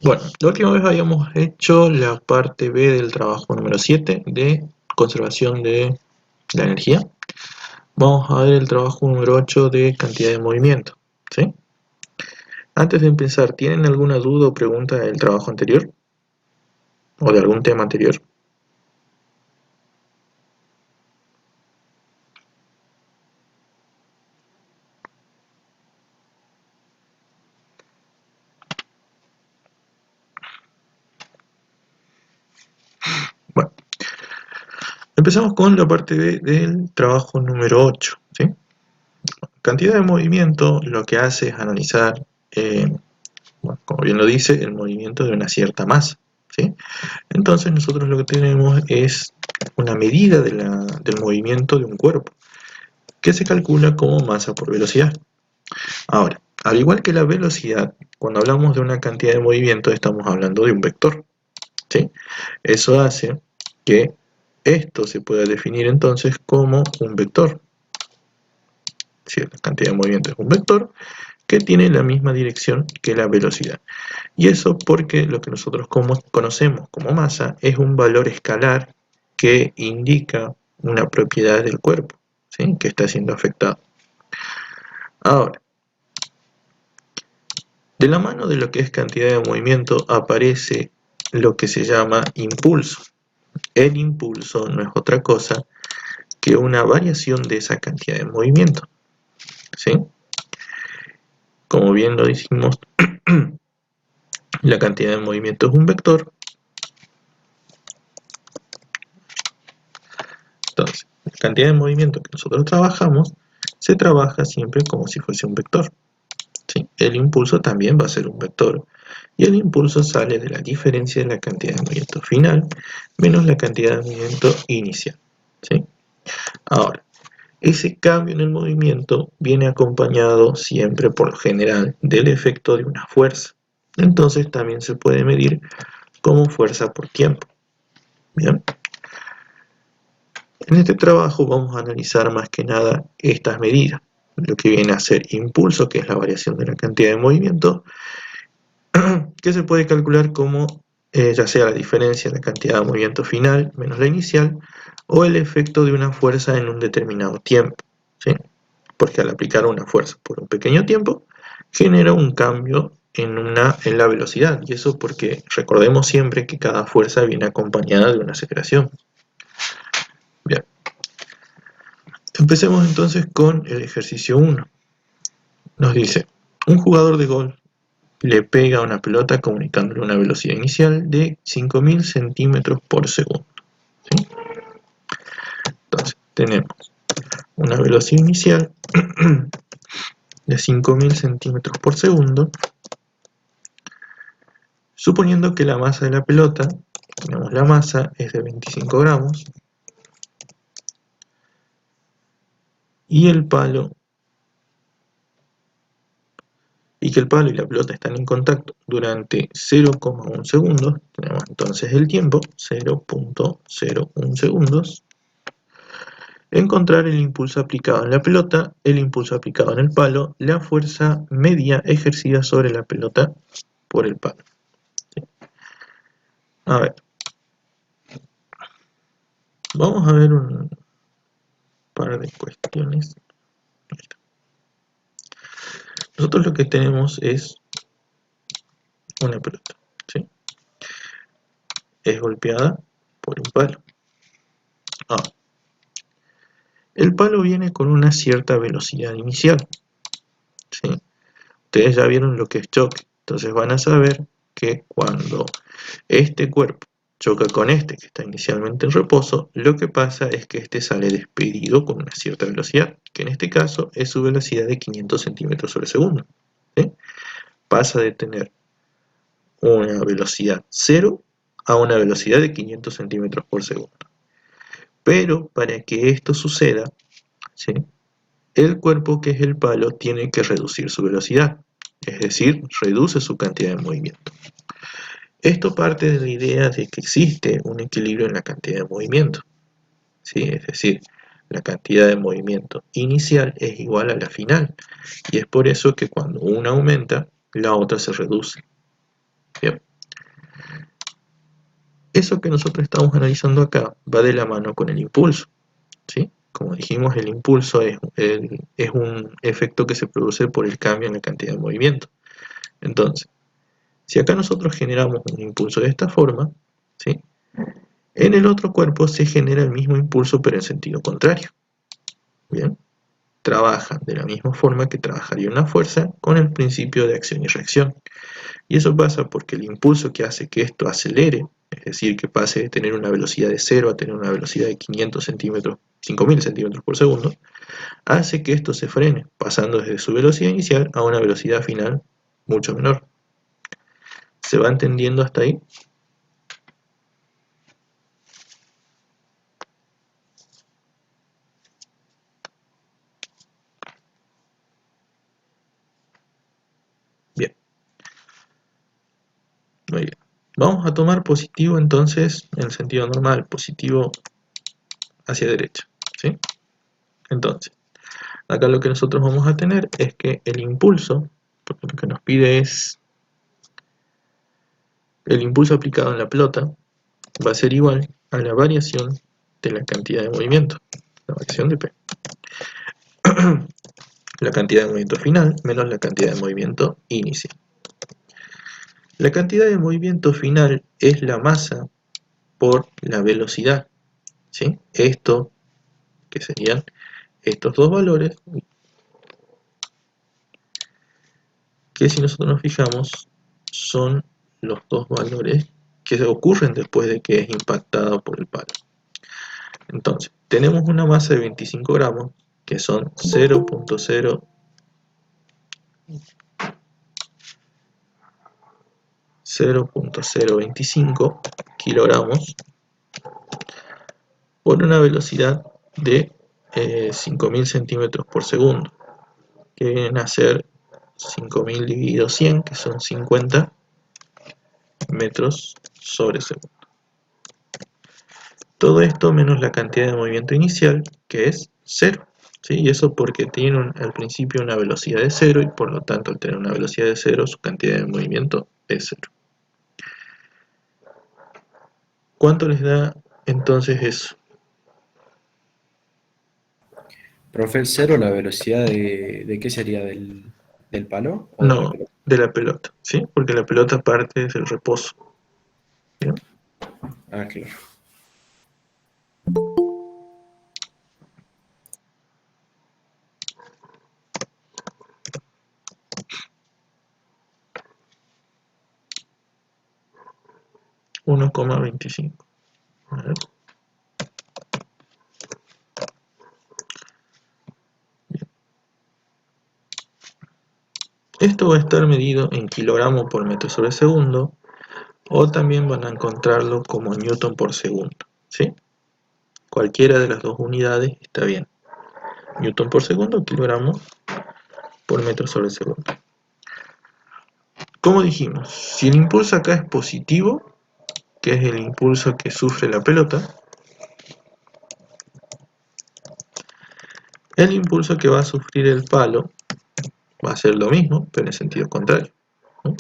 Bueno, la última vez habíamos hecho la parte B del trabajo número 7 de conservación de la energía. Vamos a ver el trabajo número 8 de cantidad de movimiento, ¿sí? Antes de empezar, ¿tienen alguna duda o pregunta del trabajo anterior? ¿O de algún tema anterior? Bueno, empezamos con la parte B del trabajo número 8, ¿sí? Cantidad de movimiento lo que hace es analizar, bueno, como bien lo dice, el movimiento de una cierta masa, ¿sí? Entonces nosotros lo que tenemos es una medida del movimiento de un cuerpo, que se calcula como masa por velocidad. Ahora, al igual que la velocidad, cuando hablamos de una cantidad de movimiento estamos hablando de un vector, ¿sí? Eso hace que esto se pueda definir entonces como un vector. Si la cantidad de movimiento es un vector que tiene la misma dirección que la velocidad. Y eso porque lo que nosotros conocemos como masa es un valor escalar que indica una propiedad del cuerpo, ¿sí? Que está siendo afectado. Ahora, de la mano de lo que es cantidad de movimiento aparece lo que se llama impulso. El impulso no es otra cosa que una variación de esa cantidad de movimiento, ¿sí? Como bien lo dijimos, la cantidad de movimiento es un vector. Entonces, la cantidad de movimiento que nosotros trabajamos se trabaja siempre como si fuese un vector, ¿sí? El impulso también va a ser un vector. Y el impulso sale de la diferencia de la cantidad de movimiento final menos la cantidad de movimiento inicial, ¿sí? Ahora, ese cambio en el movimiento viene acompañado siempre, por lo general, del efecto de una fuerza. Entonces también se puede medir como fuerza por tiempo. Bien. En este trabajo vamos a analizar más que nada estas medidas, lo que viene a ser impulso, que es la variación de la cantidad de movimiento, que se puede calcular como ya sea la diferencia de la cantidad de movimiento final menos la inicial, o el efecto de una fuerza en un determinado tiempo, ¿sí? Porque al aplicar una fuerza por un pequeño tiempo, genera un cambio en la velocidad, y eso porque recordemos siempre que cada fuerza viene acompañada de una aceleración. Bien. Empecemos entonces con el ejercicio 1. Nos dice, un jugador de golf le pega una pelota comunicándole una velocidad inicial de 5000 centímetros por segundo, ¿sí? Entonces, tenemos una velocidad inicial de 5000 centímetros por segundo, suponiendo que la masa de la pelota, tenemos la masa, es de 25 gramos, y que el palo y la pelota están en contacto durante 0,1 segundos, tenemos entonces el tiempo, 0,01 segundos. Encontrar el impulso aplicado en la pelota, el impulso aplicado en el palo, la fuerza media ejercida sobre la pelota por el palo. ¿Sí? A ver, vamos a ver un par de cuestiones. Nosotros lo que tenemos es una pelota, ¿sí? Es golpeada por un palo. Ahora, el palo viene con una cierta velocidad inicial, ¿sí? Ustedes ya vieron lo que es choque, entonces van a saber que cuando este cuerpo choca con este que está inicialmente en reposo, lo que pasa es que este sale despedido con una cierta velocidad, que en este caso es su velocidad de 500 centímetros sobre segundo, ¿sí? Pasa de tener una velocidad 0 a una velocidad de 500 centímetros por segundo. Pero para que esto suceda, ¿sí?, el cuerpo, que es el palo, tiene que reducir su velocidad, es decir, reduce su cantidad de movimiento. Esto parte de la idea de que existe un equilibrio en la cantidad de movimiento, ¿sí? Es decir, la cantidad de movimiento inicial es igual a la final, y es por eso que cuando una aumenta, la otra se reduce. Bien. Eso que nosotros estamos analizando acá va de la mano con el impulso, ¿sí? Como dijimos, el impulso es un efecto que se produce por el cambio en la cantidad de movimiento. Entonces, si acá nosotros generamos un impulso de esta forma, ¿sí? En el otro cuerpo se genera el mismo impulso pero en sentido contrario. Bien, trabajan de la misma forma que trabajaría una fuerza con el principio de acción y reacción. Y eso pasa porque el impulso que hace que esto acelere, es decir, que pase de tener una velocidad de 0 a tener una velocidad de 500 centímetros, 5000 centímetros por segundo, hace que esto se frene, pasando desde su velocidad inicial a una velocidad final mucho menor. ¿Se va entendiendo hasta ahí? Bien, muy bien. Vamos a tomar positivo entonces en el sentido normal, positivo hacia derecha, ¿sí? Entonces, acá lo que nosotros vamos a tener es que el impulso, porque lo que nos pide es el impulso aplicado en la pelota, va a ser igual a la variación de la cantidad de movimiento, la variación de P. La cantidad de movimiento final menos la cantidad de movimiento inicial. La cantidad de movimiento final es la masa por la velocidad, ¿sí? Esto, que serían estos dos valores, que si nosotros nos fijamos, son los dos valores que ocurren después de que es impactado por el palo. Entonces, tenemos una masa de 25 gramos, que son 0.025 kilogramos por una velocidad de 5000 centímetros por segundo, que vienen a ser 5000 dividido 100, que son 50 metros sobre segundo. Todo esto menos la cantidad de movimiento inicial, que es 0. ¿Sí? Y eso porque tiene al principio una velocidad de 0 y por lo tanto al tener una velocidad de 0 su cantidad de movimiento es 0. ¿Cuánto les da entonces eso? Profe, el cero, la velocidad ¿de qué sería? ¿Del palo o de la No, pelota? de la pelota, ¿sí? Porque la pelota parte desde el reposo, ¿bien? Ah, claro. 1,25. A ver. Esto va a estar medido en kilogramos por metro sobre segundo, o también van a encontrarlo como newton por segundo, ¿sí? Cualquiera de las dos unidades está bien. Newton por segundo o kilogramos por metro sobre segundo. Como dijimos, si el impulso acá es positivo, que es el impulso que sufre la pelota, el impulso que va a sufrir el palo va a ser lo mismo, pero en sentido contrario, ¿no?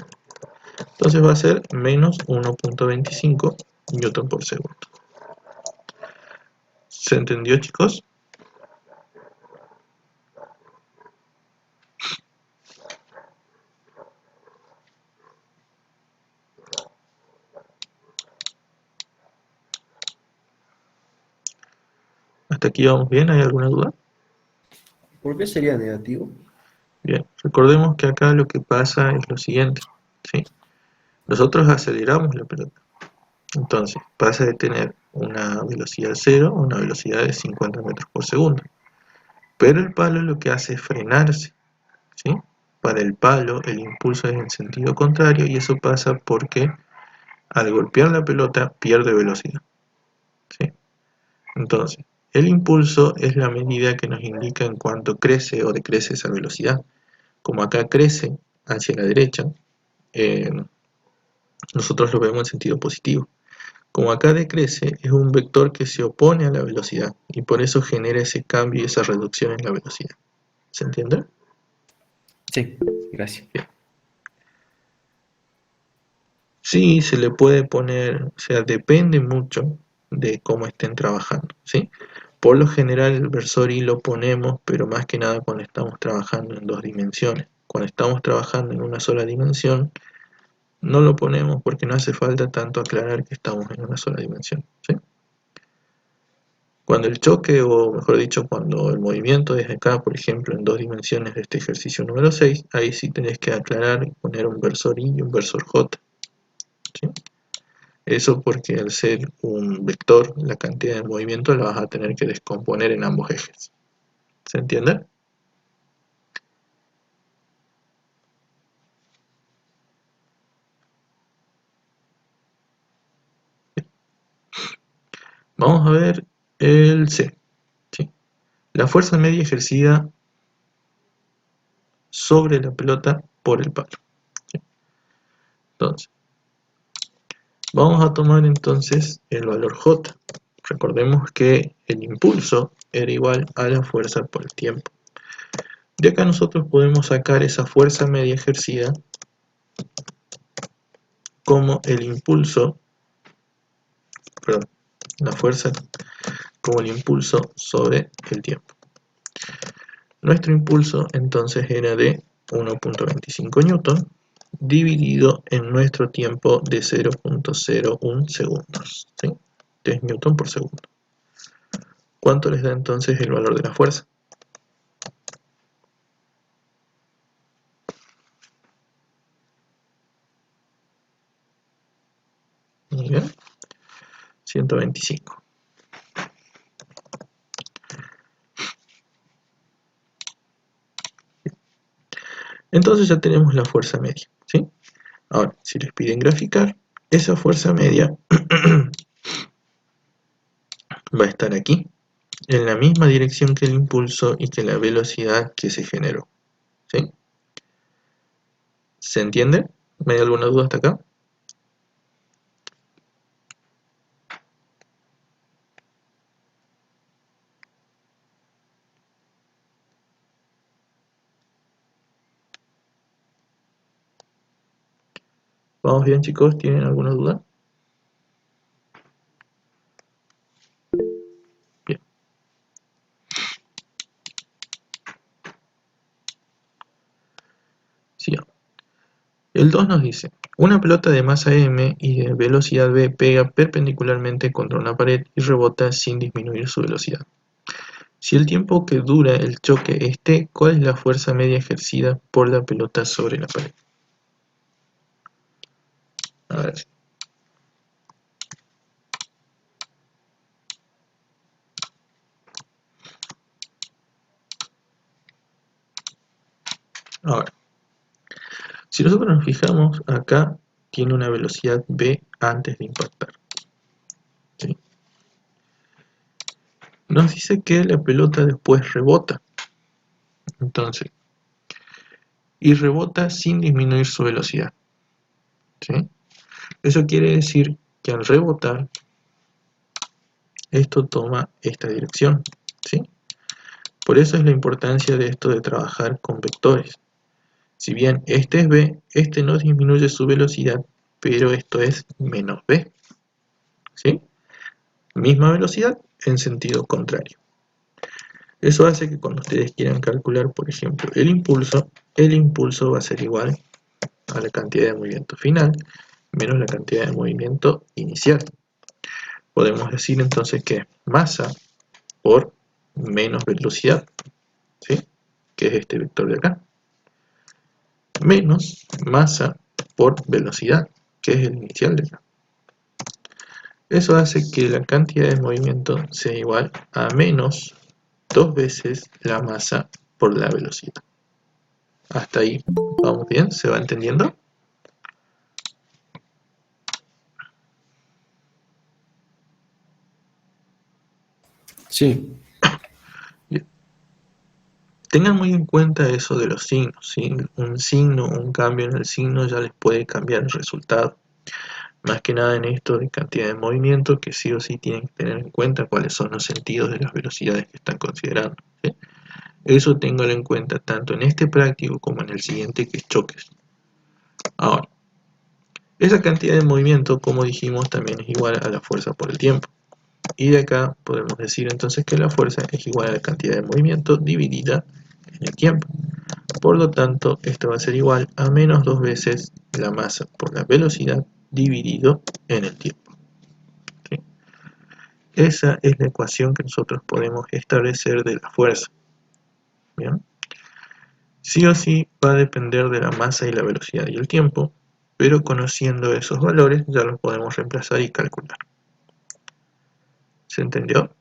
Entonces va a ser menos 1.25 newton por segundo. ¿Se entendió, chicos? ¿Hasta aquí vamos bien? ¿Hay alguna duda? ¿Por qué sería negativo? Bien, recordemos que acá lo que pasa es lo siguiente, ¿sí? Nosotros aceleramos la pelota, entonces pasa de tener una velocidad 0 a una velocidad de 50 metros por segundo. Pero el palo lo que hace es frenarse, ¿sí? Para el palo el impulso es en sentido contrario y eso pasa porque al golpear la pelota pierde velocidad, ¿sí? Entonces, el impulso es la medida que nos indica en cuánto crece o decrece esa velocidad. Como acá crece hacia la derecha, eh, nosotros lo vemos en sentido positivo. Como acá decrece, es un vector que se opone a la velocidad y por eso genera ese cambio y esa reducción en la velocidad. ¿Se entiende? Sí, gracias. Bien. Sí, se le puede poner, o sea, depende mucho de cómo estén trabajando, ¿sí? Por lo general el versor y lo ponemos, pero más que nada cuando estamos trabajando en dos dimensiones. Cuando estamos trabajando en una sola dimensión, no lo ponemos porque no hace falta tanto aclarar que estamos en una sola dimensión, ¿sí? Cuando el choque, o mejor dicho, cuando el movimiento es acá, por ejemplo, en dos dimensiones de este ejercicio número 6, ahí sí tenés que aclarar y poner un versor y un versor j, ¿sí? Eso porque al ser un vector, la cantidad de movimiento la vas a tener que descomponer en ambos ejes. ¿Se entiende? Vamos a ver el C, ¿sí? La fuerza media ejercida sobre la pelota por el palo, ¿sí? Entonces, vamos a tomar entonces el valor J. Recordemos que el impulso era igual a la fuerza por el tiempo. De acá nosotros podemos sacar esa fuerza media ejercida como el impulso, perdón, la fuerza como el impulso sobre el tiempo. Nuestro impulso entonces era de 1.25 newton dividido en nuestro tiempo de 0.01 segundos, ¿sí? 3 newton por segundo. ¿Cuánto les da entonces el valor de la fuerza? Muy bien, 125. Entonces ya tenemos la fuerza media, ¿sí? Ahora, si les piden graficar, esa fuerza media va a estar aquí, en la misma dirección que el impulso y que la velocidad que se generó, ¿sí? ¿Se entiende? ¿Me hay alguna duda hasta acá? ¿Vamos bien, chicos? ¿Tienen alguna duda? Bien. Sigamos. El 2 nos dice, una pelota de masa m y de velocidad v pega perpendicularmente contra una pared y rebota sin disminuir su velocidad. Si el tiempo que dura el choque es t, ¿cuál es la fuerza media ejercida por la pelota sobre la pared? A ver. Ahora, si nosotros nos fijamos, acá tiene una velocidad v antes de impactar, ¿sí? Nos dice que la pelota después rebota. Entonces, y rebota sin disminuir su velocidad, ¿sí? Eso quiere decir que al rebotar, esto toma esta dirección, ¿sí? Por eso es la importancia de esto de trabajar con vectores. Si bien este es v, este no disminuye su velocidad, pero esto es menos v, ¿sí? Misma velocidad en sentido contrario. Eso hace que cuando ustedes quieran calcular, por ejemplo, el impulso va a ser igual a la cantidad de movimiento final menos la cantidad de movimiento inicial. Podemos decir entonces que es masa por menos velocidad, ¿sí? Que es este vector de acá, menos masa por velocidad, que es el inicial de acá. Eso hace que la cantidad de movimiento sea igual a menos 2 veces la masa por la velocidad. Hasta ahí vamos bien, ¿se va entendiendo? Sí, Bien. Tengan muy en cuenta eso de los signos, ¿sí? Un signo, un cambio en el signo ya les puede cambiar el resultado. Más que nada en esto de cantidad de movimiento, que sí o sí tienen que tener en cuenta cuáles son los sentidos de las velocidades que están considerando, ¿sí? Eso ténganlo en cuenta tanto en este práctico como en el siguiente, que es choques. Ahora, Esa cantidad de movimiento, como dijimos, también es igual a la fuerza por el tiempo. Y de acá podemos decir entonces que la fuerza es igual a la cantidad de movimiento dividida en el tiempo. Por lo tanto, esto va a ser igual a menos 2 veces la masa por la velocidad dividido en el tiempo. ¿Sí? Esa es la ecuación que nosotros podemos establecer de la fuerza. ¿Bien? Sí o sí va a depender de la masa y la velocidad y el tiempo, pero conociendo esos valores ya los podemos reemplazar y calcular. ¿Se entendió?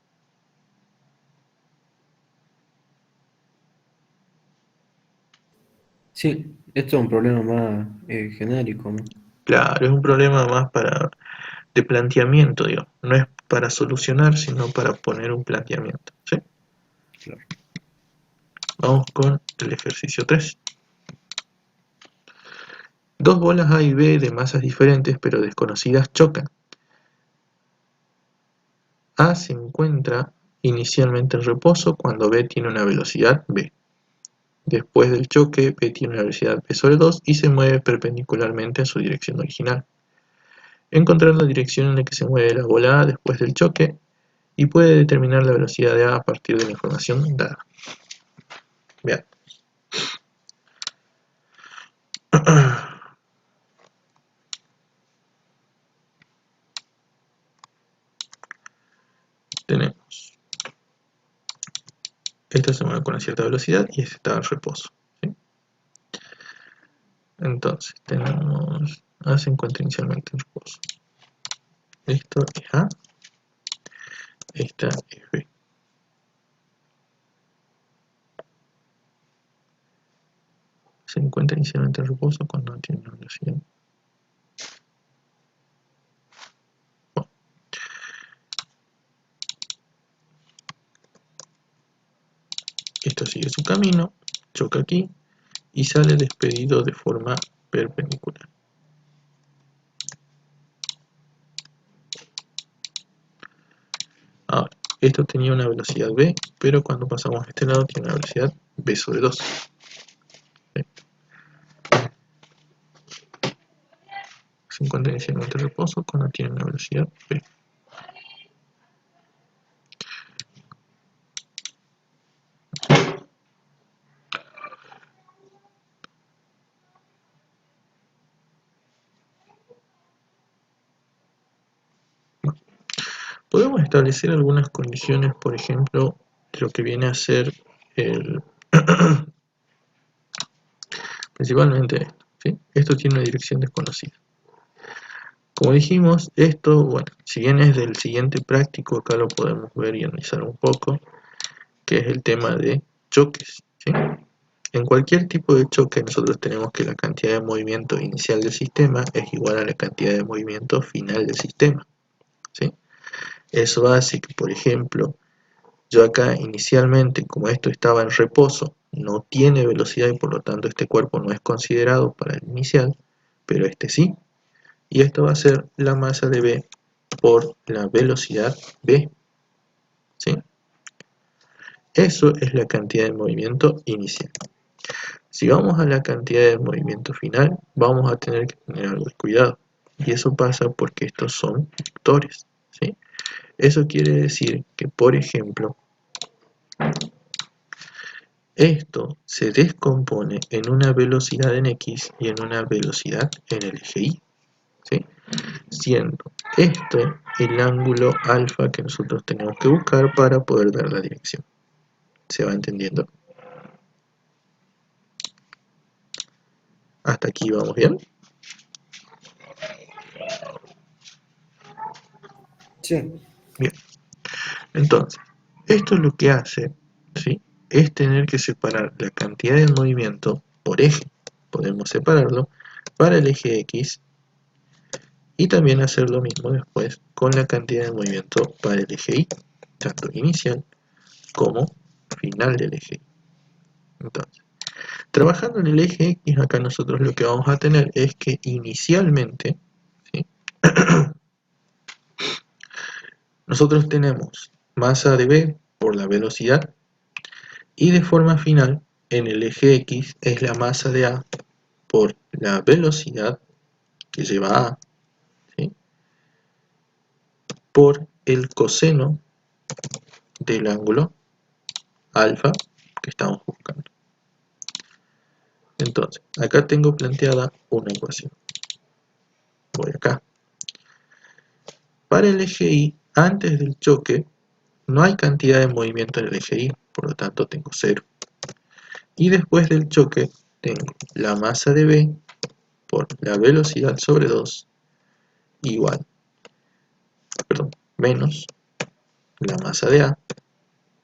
Sí, esto es un problema más genérico, ¿no? Claro, es un problema más de planteamiento, digamos. No es para solucionar, sino para poner un planteamiento. ¿Sí? Claro. Vamos con el ejercicio 3. Dos bolas A y B de masas diferentes pero desconocidas chocan. A se encuentra inicialmente en reposo cuando B tiene una velocidad v. Después del choque, B tiene una velocidad v sobre 2 y se mueve perpendicularmente a su dirección original. Encontrar la dirección en la que se mueve la bola A después del choque y puede determinar la velocidad de A a partir de la información dada. Vean. Tenemos, esta se mueve con una cierta velocidad y esta está en reposo. ¿Sí? Entonces, tenemos A se encuentra inicialmente en reposo. Esto es A, esta es B. Se encuentra inicialmente en reposo cuando no tiene una velocidad. Bueno, esto sigue su camino, choca aquí y sale despedido de forma perpendicular. Ahora, esto tenía una velocidad v, pero cuando pasamos a este lado tiene una velocidad v sobre 2. ¿Sí? Se encuentra inicialmente en reposo cuando tiene una velocidad v. Bueno, podemos establecer algunas condiciones, por ejemplo, de lo que viene a ser el... principalmente esto. ¿Sí? Esto tiene una dirección desconocida. Como dijimos, esto, bueno, si bien es del siguiente práctico, acá lo podemos ver y analizar un poco, que es el tema de choques. ¿Sí? En cualquier tipo de choque nosotros tenemos que la cantidad de movimiento inicial del sistema es igual a la cantidad de movimiento final del sistema. ¿Sí? Eso hace que, por ejemplo, yo acá inicialmente, como esto estaba en reposo, no tiene velocidad y por lo tanto este cuerpo no es considerado para el inicial, pero este sí. Y esto va a ser la masa de B por la velocidad V. ¿Sí? Eso es la cantidad de movimiento inicial. Si vamos a la cantidad de movimiento final, vamos a tener que tener algo de cuidado. Y eso pasa porque estos son vectores. ¿Sí? Eso quiere decir que, por ejemplo, esto se descompone en una velocidad en X y en una velocidad en el eje Y. ¿Sí? Siendo este el ángulo alfa que nosotros tenemos que buscar para poder dar la dirección. ¿Se va entendiendo? ¿Hasta aquí vamos bien? Sí, Bien. Entonces, esto lo que hace, ¿sí?, es tener que separar la cantidad de movimiento por eje. Podemos separarlo para el eje X y también hacer lo mismo después con la cantidad de movimiento para el eje Y, tanto inicial como final del eje Y. Entonces, trabajando en el eje X, acá nosotros lo que vamos a tener es que inicialmente, ¿sí?, nosotros tenemos masa de B por la velocidad y de forma final en el eje X es la masa de A por la velocidad que lleva a, ¿sí?, por el coseno del ángulo alfa que estamos buscando. Entonces, acá tengo planteada una ecuación. Voy acá. Para el eje Y, antes del choque, no hay cantidad de movimiento en el eje Y, por lo tanto tengo 0. Y después del choque, tengo la masa de B por la velocidad sobre 2 igual, menos la masa de A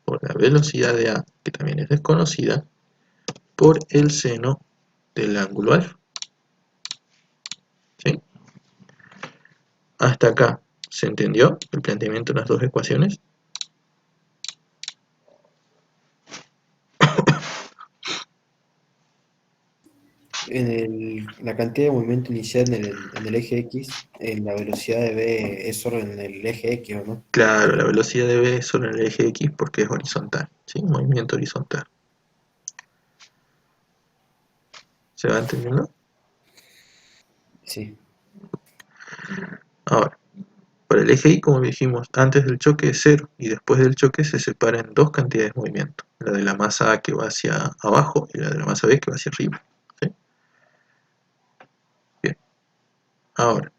por la velocidad de A, que también es desconocida, por el seno del ángulo alfa. ¿Sí? Hasta acá, ¿se entendió el planteamiento de las dos ecuaciones? La cantidad de movimiento inicial en el eje X, la velocidad de B es solo en el eje X, ¿o no? Claro, la velocidad de B es solo en el eje X porque es horizontal, ¿sí? Movimiento horizontal. ¿Se va entendiendo? Sí. Ahora, para el eje Y, como dijimos, antes del choque es 0 y después del choque se separa en dos cantidades de movimiento. La de la masa A que va hacia abajo y la de la masa B que va hacia arriba. ¿Sí? Bien. Ahora,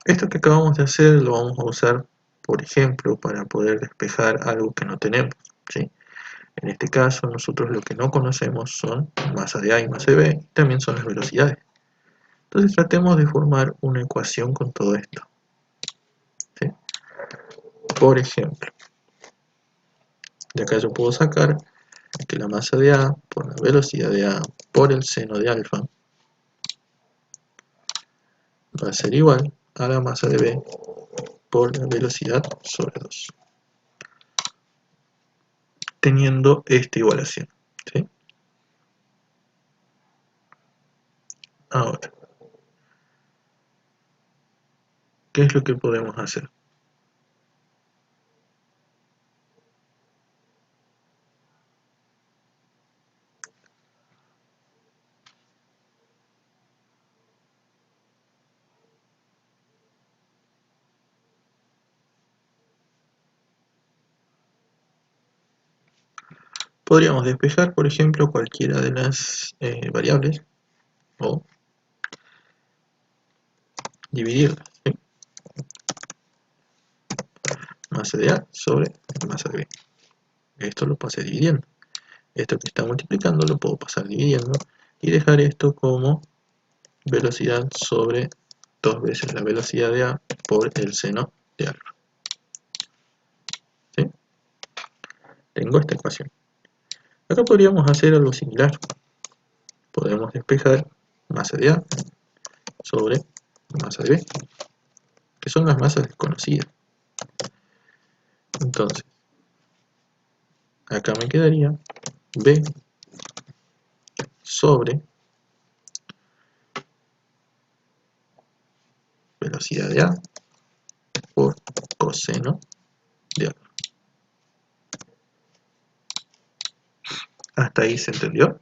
esto que acabamos de hacer lo vamos a usar, por ejemplo, para poder despejar algo que no tenemos. ¿Sí? En este caso, nosotros lo que no conocemos son masa de A y masa de B, y también son las velocidades. Entonces tratemos de formar una ecuación con todo esto. ¿Sí? Por ejemplo, de acá yo puedo sacar que la masa de A por la velocidad de A por el seno de alfa va a ser igual a la masa de B por la velocidad sobre 2. Teniendo esta igualación. ¿Sí? Ahora, ¿qué es lo que podemos hacer? Podríamos despejar, por ejemplo, cualquiera de las variables o dividirlas. ¿Sí? Masa de A sobre masa de B. Esto lo pasé dividiendo. Esto que está multiplicando lo puedo pasar dividiendo y dejar esto como velocidad sobre 2 veces la velocidad de A por el seno de alfa. ¿Sí? Tengo esta ecuación. Acá podríamos hacer algo similar. Podemos despejar masa de A sobre masa de B, que son las masas desconocidas. Entonces, acá me quedaría B sobre velocidad de A por coseno de alfa. ¿Hasta ahí se entendió?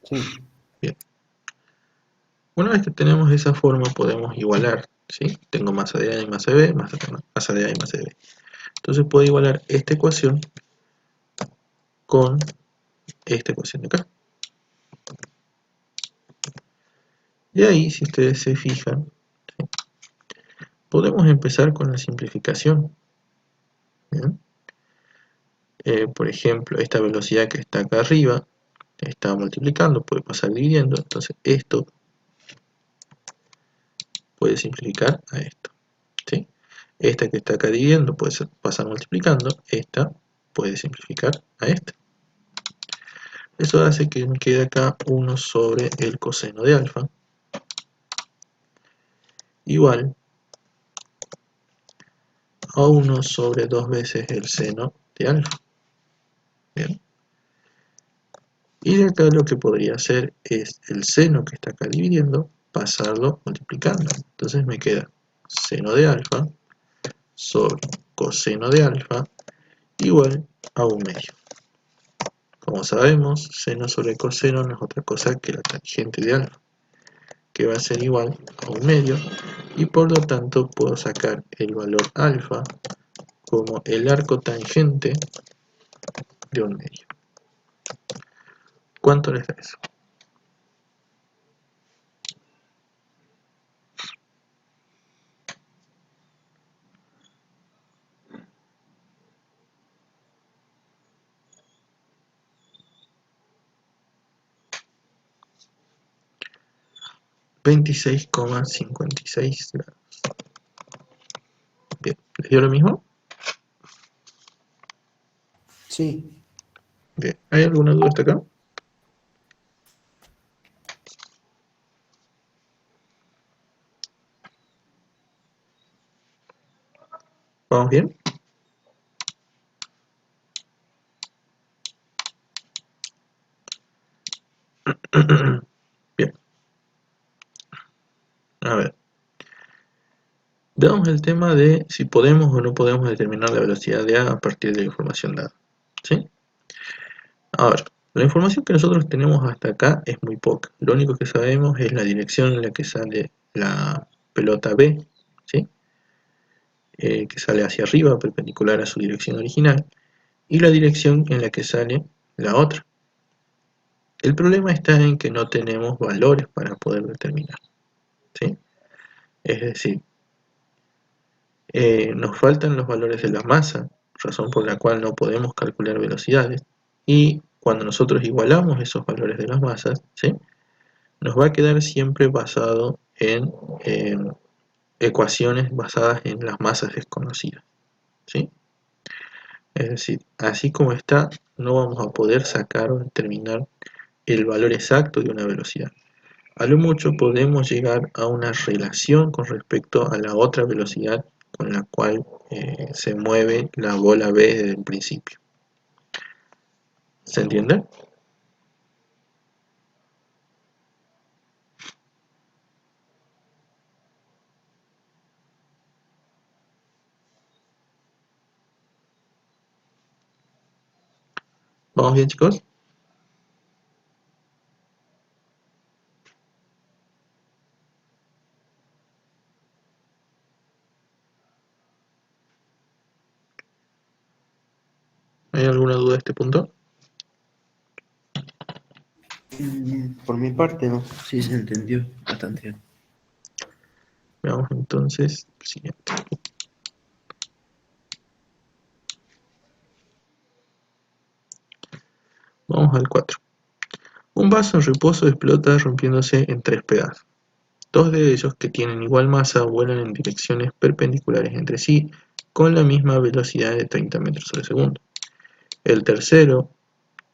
Sí. Bien. Una vez que tenemos esa forma podemos igualar, ¿sí? Tengo masa de A y masa de B, masa de A y masa de B. Entonces puedo igualar esta ecuación con esta ecuación de acá. Y ahí, si ustedes se fijan, ¿sí?, podemos empezar con la simplificación. ¿Bien? Por ejemplo, esta velocidad que está acá arriba está multiplicando, puede pasar dividiendo, entonces esto puede simplificar a esto. ¿Sí? Esta que está acá dividiendo puede pasar multiplicando, esta puede simplificar a esta. Eso hace que me quede acá 1 sobre el coseno de alfa igual a 1 sobre 2 veces el seno de alfa. Bien. Y de acá lo que podría hacer es el seno que está acá dividiendo, pasarlo multiplicando. Entonces me queda seno de alfa sobre coseno de alfa igual a 1/2. Como sabemos, seno sobre coseno no es otra cosa que la tangente de alfa, que va a ser igual a 1/2, y por lo tanto puedo sacar el valor alfa como el arco tangente de 1/2. ¿Cuánto les da eso? (26,56 grados). Bien, ¿les dio lo mismo? Sí. Bien, ¿hay alguna duda hasta acá? ¿Vamos bien? Bien, a ver. Veamos el tema de si podemos o no podemos determinar la velocidad de A partir de la información dada. ¿Sí? Ahora, la información que nosotros tenemos hasta acá es muy poca. Lo único que sabemos es la dirección en la que sale la pelota B, ¿sí? Que sale hacia arriba, perpendicular a su dirección original, y la dirección en la que sale la otra. El problema está en que no tenemos valores para poder determinar, ¿sí? Es decir, nos faltan los valores de la masa, razón por la cual no podemos calcular velocidades, y cuando nosotros igualamos esos valores de las masas, ¿sí?, nos va a quedar siempre basado en ecuaciones basadas en las masas desconocidas, ¿sí? Es decir, así como está, no vamos a poder sacar o determinar el valor exacto de una velocidad. A lo mucho podemos llegar a una relación con respecto a la otra velocidad con la cual se mueve la bola B desde el principio. ¿Se entiende? ¿Vamos bien, chicos? ¿Hay alguna duda de este punto? Por mi parte, no. Sí se entendió bastante bien. Veamos entonces el siguiente. Vamos al 4. Un vaso en reposo explota rompiéndose en 3 pedazos. 2 de ellos, que tienen igual masa, vuelan en direcciones perpendiculares entre sí con la misma velocidad de 30 metros sobre segundo. El tercero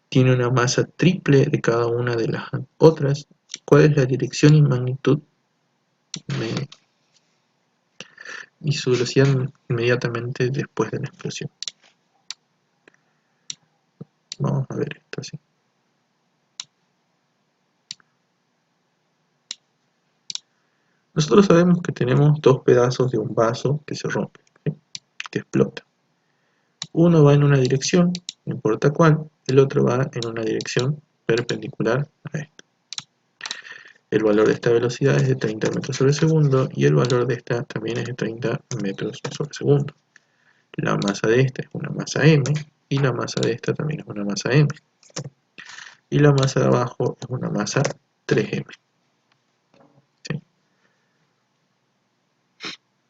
tiene una masa triple de cada una de las otras. ¿Cuál es la dirección y magnitud y su velocidad inmediatamente después de la explosión? Vamos a ver esto así. Nosotros sabemos que tenemos 2 pedazos de un vaso que se rompe, ¿sí?, que explota. Uno va en una dirección, no importa cuál, el otro va en una dirección perpendicular a esta. El valor de esta velocidad es de 30 metros sobre segundo y el valor de esta también es de 30 metros sobre segundo. La masa de esta es una masa m y la masa de esta también es una masa m. Y la masa de abajo es una masa 3m. ¿Sí?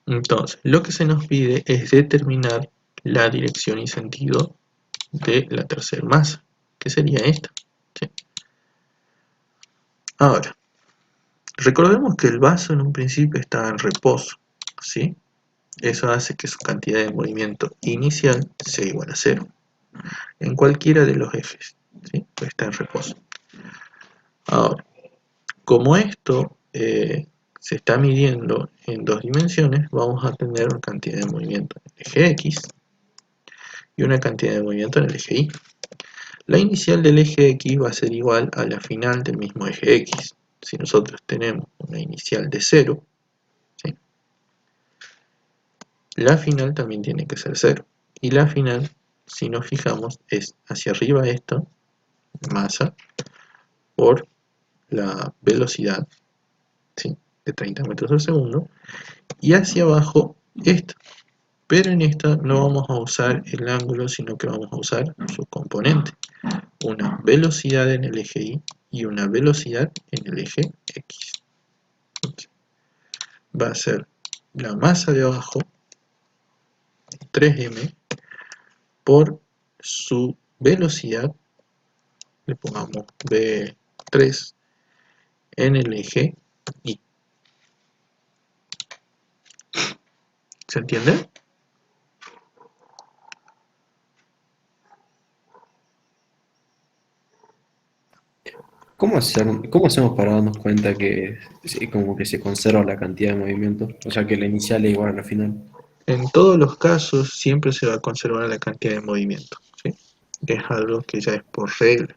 Entonces, lo que se nos pide es determinar la dirección y sentido de la tercera masa, que sería esta, ¿sí? Ahora, recordemos que el vaso en un principio estaba en reposo, ¿sí? Eso hace que su cantidad de movimiento inicial sea igual a 0, en cualquiera de los ejes, ¿sí?, pues está en reposo. Ahora, como esto se está midiendo en 2 dimensiones, vamos a tener una cantidad de movimiento en el eje X y una cantidad de movimiento en el eje Y. La inicial del eje X va a ser igual a la final del mismo eje X. Si nosotros tenemos una inicial de 0, ¿sí?, la final también tiene que ser 0. Y la final si nos fijamos, es hacia arriba esto, masa, por la velocidad, ¿sí?, de 30 metros por segundo, y hacia abajo esto. Pero en esta no vamos a usar el ángulo, sino que vamos a usar su componente. Una velocidad en el eje Y y una velocidad en el eje X. Va a ser la masa de abajo, 3m, por su velocidad, le pongamos v3, en el eje Y. ¿Se entiende? ¿Cómo hacemos para darnos cuenta que como que se conserva la cantidad de movimiento? O sea, que la inicial es igual a la final. En todos los casos siempre se va a conservar la cantidad de movimiento, ¿sí? Es algo que ya es por regla.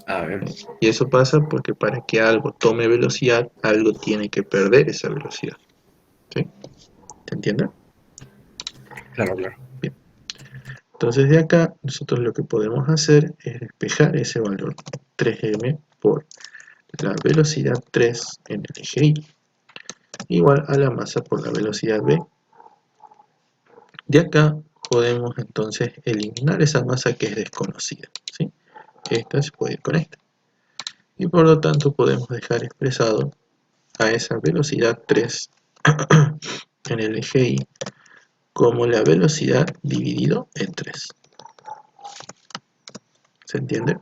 A ver, Y eso pasa porque para que algo tome velocidad, algo tiene que perder esa velocidad, ¿sí? ¿Se entiende? claro, claro. Bien. Entonces de acá nosotros lo que podemos hacer es despejar ese valor 3m por la velocidad 3 en el eje Y, igual a la masa por la velocidad v. De acá podemos entonces eliminar esa masa que es desconocida, ¿sí? Esta se puede ir con esta. Y por lo tanto podemos dejar expresado a esa velocidad 3 en el eje Y como la velocidad dividido en 3. ¿Se entiende?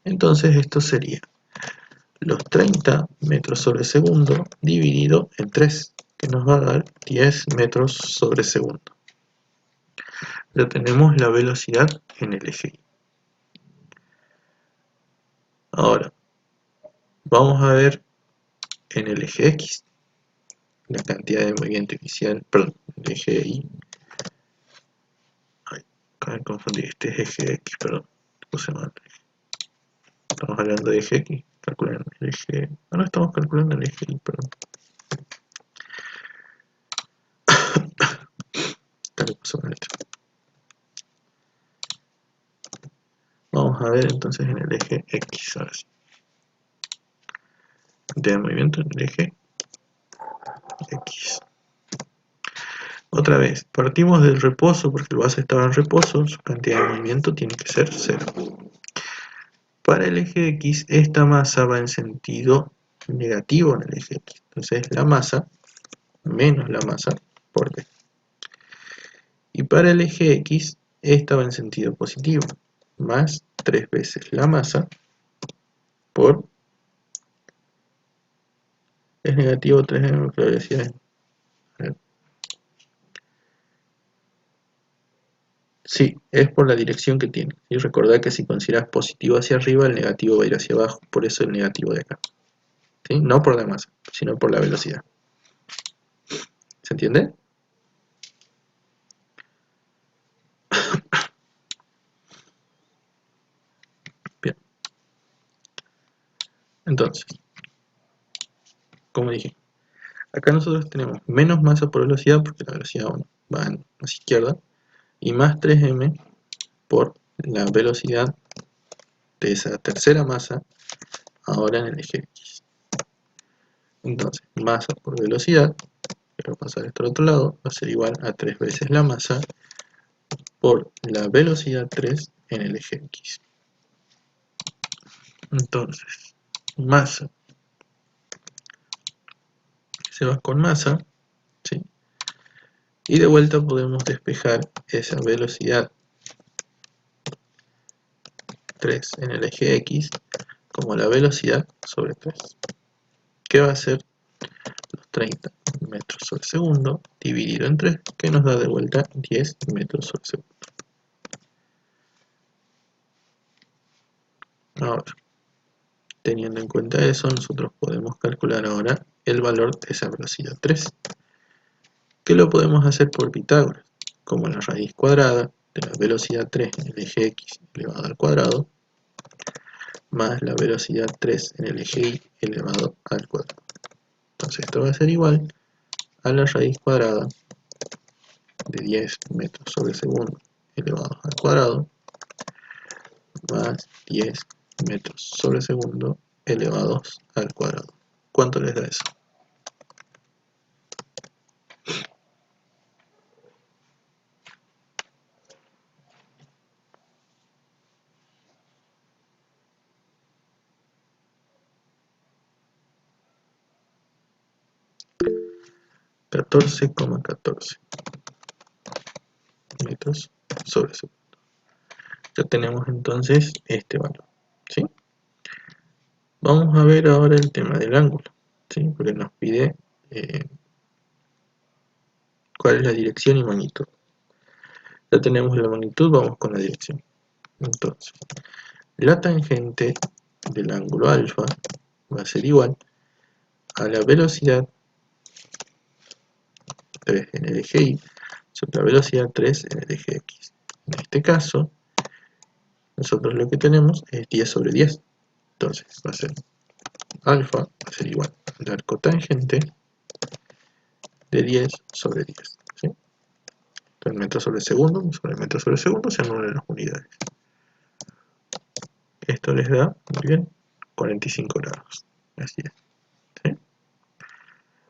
Entonces esto sería los 30 metros sobre segundo dividido en 3, que nos va a dar 10 metros sobre segundo. Ya tenemos la velocidad en el eje Y. Ahora, vamos a ver en el eje X la cantidad de movimiento inicial, perdón, el eje Y. Ay, acá me confundí, este es eje X, perdón, puse mal. Estamos hablando de eje X, calculando el eje... No, estamos calculando el eje Y, perdón. Acá le puso una letra. Vamos a ver entonces en el eje X, ahora sí. Cantidad de movimiento en el eje X. Otra vez, partimos del reposo, porque el base estaba en reposo, su cantidad de movimiento tiene que ser 0. Para el eje X, esta masa va en sentido negativo en el eje X. Entonces la masa menos la masa por D. Y para el eje X, esta va en sentido positivo, más 3 veces la masa por... Es negativo 3m, que lo decía. Sí, es por la dirección que tiene. Y recordad que si consideras positivo hacia arriba, el negativo va a ir hacia abajo. Por eso el negativo de acá. ¿Sí? No por la masa, sino por la velocidad. ¿Se entiende? Bien. Entonces, como dije, acá nosotros tenemos menos masa por velocidad, porque la velocidad va hacia izquierda, y más 3m por la velocidad de esa tercera masa, ahora en el eje X. Entonces, masa por velocidad, pero pasar esto al otro lado, va a ser igual a 3 veces la masa por la velocidad 3 en el eje X. Entonces, masa se va con masa, ¿sí? Y de vuelta podemos despejar esa velocidad 3 en el eje X como la velocidad sobre 3, que va a ser los 30 metros sobre segundo dividido en 3, que nos da de vuelta 10 metros sobre segundo. Ahora, teniendo en cuenta eso, nosotros podemos calcular ahora el valor de esa velocidad 3, que lo podemos hacer por Pitágoras, como la raíz cuadrada de la velocidad 3 en el eje X elevado al cuadrado, más la velocidad 3 en el eje Y elevado al cuadrado. Entonces esto va a ser igual a la raíz cuadrada de 10 metros sobre segundo elevados al cuadrado más 10 metros sobre segundo elevados al cuadrado. ¿Cuánto les da eso? Catorce coma 14 metros sobre segundo. Ya tenemos entonces este valor, ¿sí? Vamos a ver ahora el tema del ángulo, ¿sí? Porque nos pide cuál es la dirección y magnitud. Ya tenemos la magnitud, vamos con la dirección. Entonces, la tangente del ángulo alfa va a ser igual a la velocidad 3 en el eje Y sobre la velocidad 3 en el eje X. En este caso, nosotros lo que tenemos es 10 sobre 10. Entonces, va a ser alfa, va a ser igual al arco tangente de 10 sobre 10. ¿Sí? Entonces, metro sobre segundo sobre metro sobre segundo se anulan las unidades. Esto les da, muy bien, 45 grados. Así es. ¿Sí?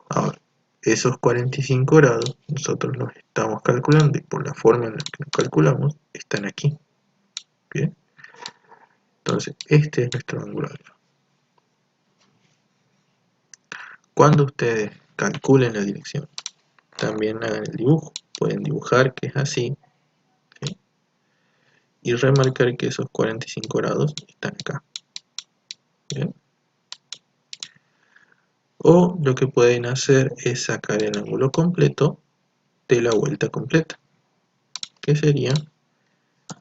Ahora, esos 45 grados nosotros los estamos calculando y por la forma en la que los calculamos están aquí. Bien. Entonces, este es nuestro ángulo alfa. Cuando ustedes calculen la dirección, también hagan el dibujo. Pueden dibujar que es así, ¿sí? Y remarcar que esos 45 grados están acá. ¿Bien? O lo que pueden hacer es sacar el ángulo completo de la vuelta completa, que sería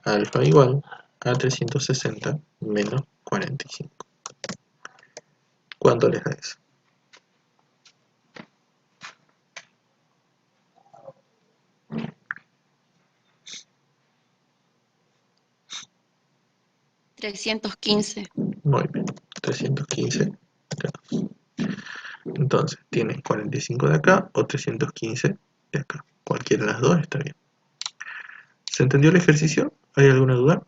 alfa igual a 360 menos 45. ¿Cuánto les da eso? $315. Muy bien, 315 grados. Entonces, tienen 45 de acá o 315 de acá. Cualquiera de las dos está bien. ¿Se entendió el ejercicio? ¿Hay alguna duda?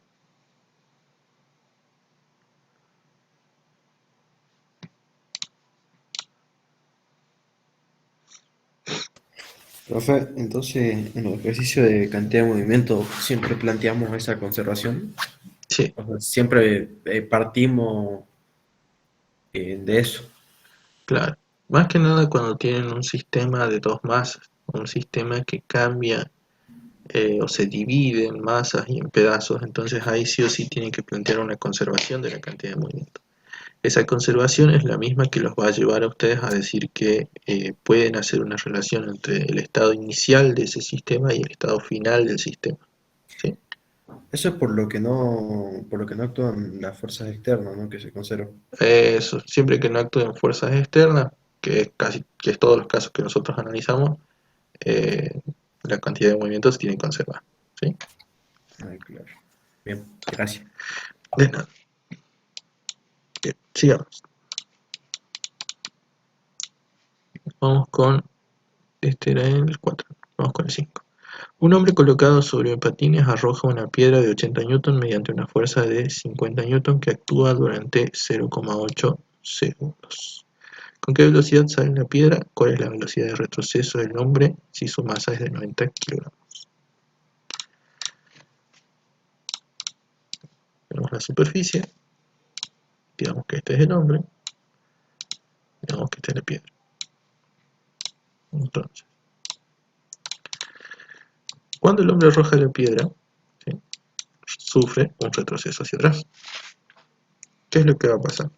Profe, entonces en el ejercicio de cantidad de movimiento siempre planteamos esa conservación. Sí, O sea, siempre partimos de eso. claro. Más que nada cuando tienen un sistema de dos masas, un sistema que cambia o se divide en masas y en pedazos, entonces ahí sí o sí tienen que plantear una conservación de la cantidad de movimiento. Esa conservación es la misma que los va a llevar a ustedes a decir que pueden hacer una relación entre el estado inicial de ese sistema y el estado final del sistema. ¿Sí? Eso es por lo que no actúan las fuerzas externas, ¿no? Que se conservan. Eso, siempre que no actúen fuerzas externas, que es todos los casos que nosotros analizamos, eh, la cantidad de movimientos se tiene que conservar. ¿Sí? Ay, claro. Bien, gracias. De nada. Bien, sigamos. Vamos con, este era el 4, vamos con el 5. Un hombre colocado sobre patines arroja una piedra de 80 N mediante una fuerza de 50 N que actúa durante 0,8 segundos. ¿Con qué velocidad sale la piedra? ¿Cuál es la velocidad de retroceso del hombre si su masa es de 90 kilogramos? Tenemos la superficie, digamos que este es el hombre, digamos que esta es la piedra. Entonces, cuando el hombre arroja la piedra, ¿sí?, sufre un retroceso hacia atrás. ¿Qué es lo que va a pasar?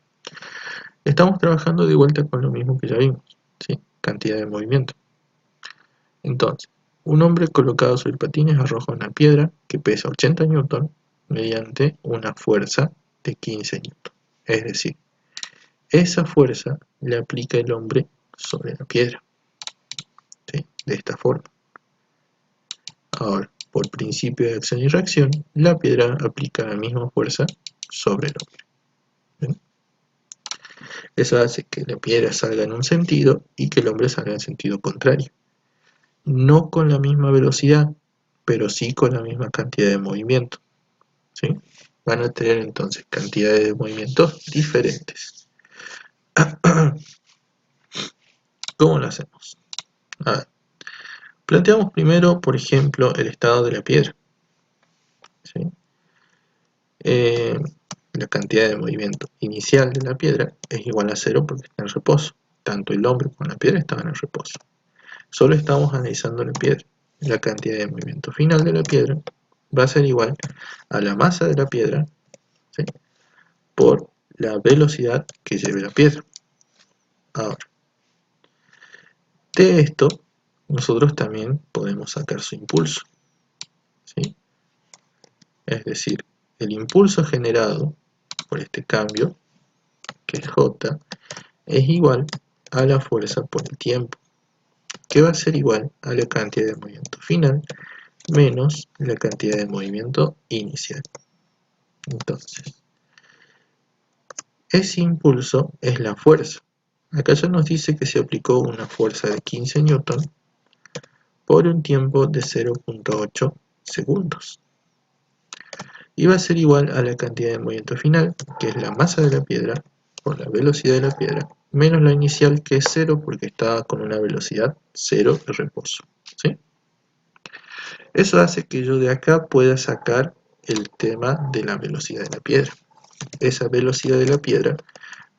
Estamos trabajando de vuelta con lo mismo que ya vimos, ¿sí? Cantidad de movimiento. Entonces, un hombre colocado sobre patines arroja una piedra que pesa 80 N mediante una fuerza de 15 N. Es decir, esa fuerza le aplica el hombre sobre la piedra, ¿sí?, de esta forma. Ahora, por principio de acción y reacción, la piedra aplica la misma fuerza sobre el hombre. ¿Bien? Eso hace que la piedra salga en un sentido y que el hombre salga en sentido contrario. no con la misma velocidad, pero sí con la misma cantidad de movimiento, ¿sí? Van a tener entonces cantidades de movimientos diferentes. ¿Cómo lo hacemos? A ver, planteamos primero, por ejemplo, el estado de la piedra, ¿sí? La cantidad de movimiento inicial de la piedra es igual a 0 porque está en reposo. Tanto el hombre como la piedra estaban en reposo. Solo estamos analizando la piedra. La cantidad de movimiento final de la piedra va a ser igual a la masa de la piedra, ¿sí?, por la velocidad que lleve la piedra. Ahora, de esto nosotros también podemos sacar su impulso, ¿sí? Es decir, el impulso generado por este cambio, que es J, es igual a la fuerza por el tiempo, que va a ser igual a la cantidad de movimiento final menos la cantidad de movimiento inicial. Entonces, ese impulso es la fuerza. Acá ya nos dice que se aplicó una fuerza de 15 newton por un tiempo de 0.8 segundos. Y va a ser igual a la cantidad de movimiento final, que es la masa de la piedra por la velocidad de la piedra, menos la inicial, que es 0 porque estaba con una velocidad 0 de reposo, ¿sí? Eso hace que yo de acá pueda sacar el tema de la velocidad de la piedra. Esa velocidad de la piedra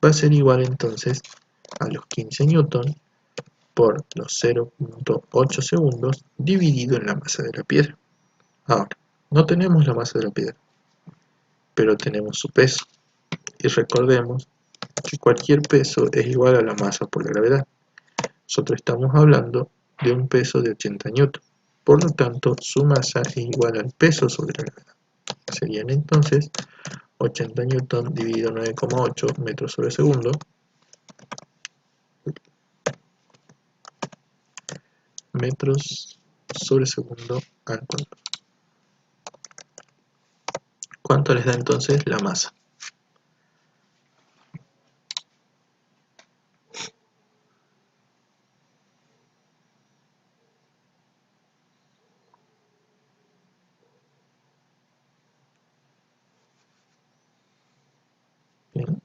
va a ser igual entonces a los 15 newton por los 0.8 segundos dividido en la masa de la piedra. Ahora, no tenemos la masa de la piedra, pero tenemos su peso. Y recordemos que cualquier peso es igual a la masa por la gravedad. Nosotros estamos hablando de un peso de 80 newton. Por lo tanto, su masa es igual al peso sobre la gravedad. Serían entonces 80 newton dividido 9,8 metros sobre segundo, metros sobre segundo al cuadrado. ¿Cuánto les da entonces la masa? Bien,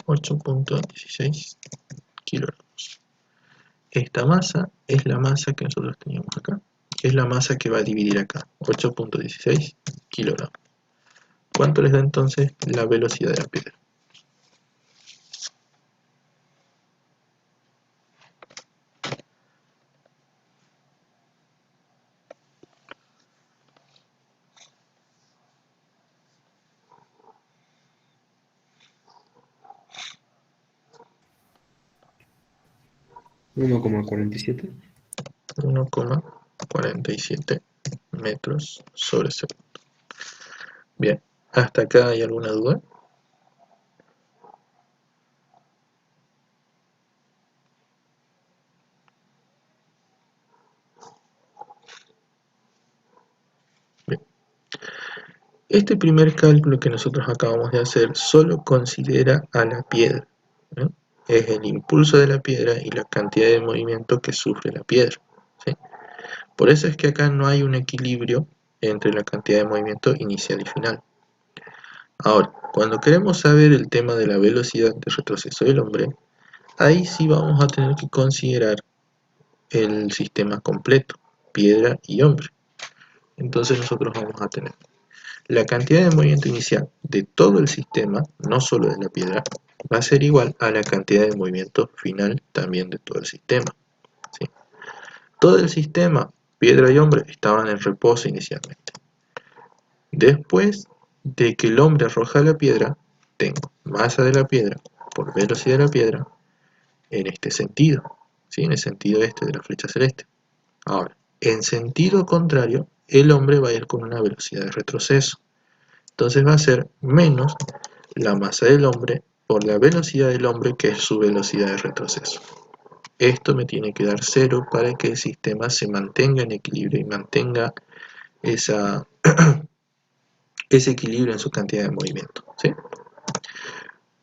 8.16 kilogramos. Esta masa es la masa que nosotros teníamos acá, que es la masa que va a dividir acá, 8.16 kilogramos. ¿Cuánto les da entonces la velocidad de la piedra? ¿1,47? 1,47 metros sobre segundo. Bien, ¿hasta acá hay alguna duda? Bien. Este primer cálculo que nosotros acabamos de hacer solo considera a la piedra, ¿no? Es el impulso de la piedra y la cantidad de movimiento que sufre la piedra, ¿sí? Por eso es que acá no hay un equilibrio entre la cantidad de movimiento inicial y final. Ahora, cuando queremos saber el tema de la velocidad de retroceso del hombre, ahí sí vamos a tener que considerar el sistema completo, piedra y hombre. Entonces nosotros vamos a tener la cantidad de movimiento inicial de todo el sistema, no solo de la piedra, va a ser igual a la cantidad de movimiento final también de todo el sistema, ¿sí? Todo el sistema, piedra y hombre, estaban en reposo inicialmente. Después de que el hombre arroja la piedra, tengo masa de la piedra por velocidad de la piedra en este sentido, ¿sí? En el sentido este de la flecha celeste. Ahora, en sentido contrario, el hombre va a ir con una velocidad de retroceso. Entonces va a ser menos la masa del hombre por la velocidad del hombre, que es su velocidad de retroceso. Esto me tiene que dar 0 para que el sistema se mantenga en equilibrio y mantenga ese equilibrio en su cantidad de movimiento, ¿sí?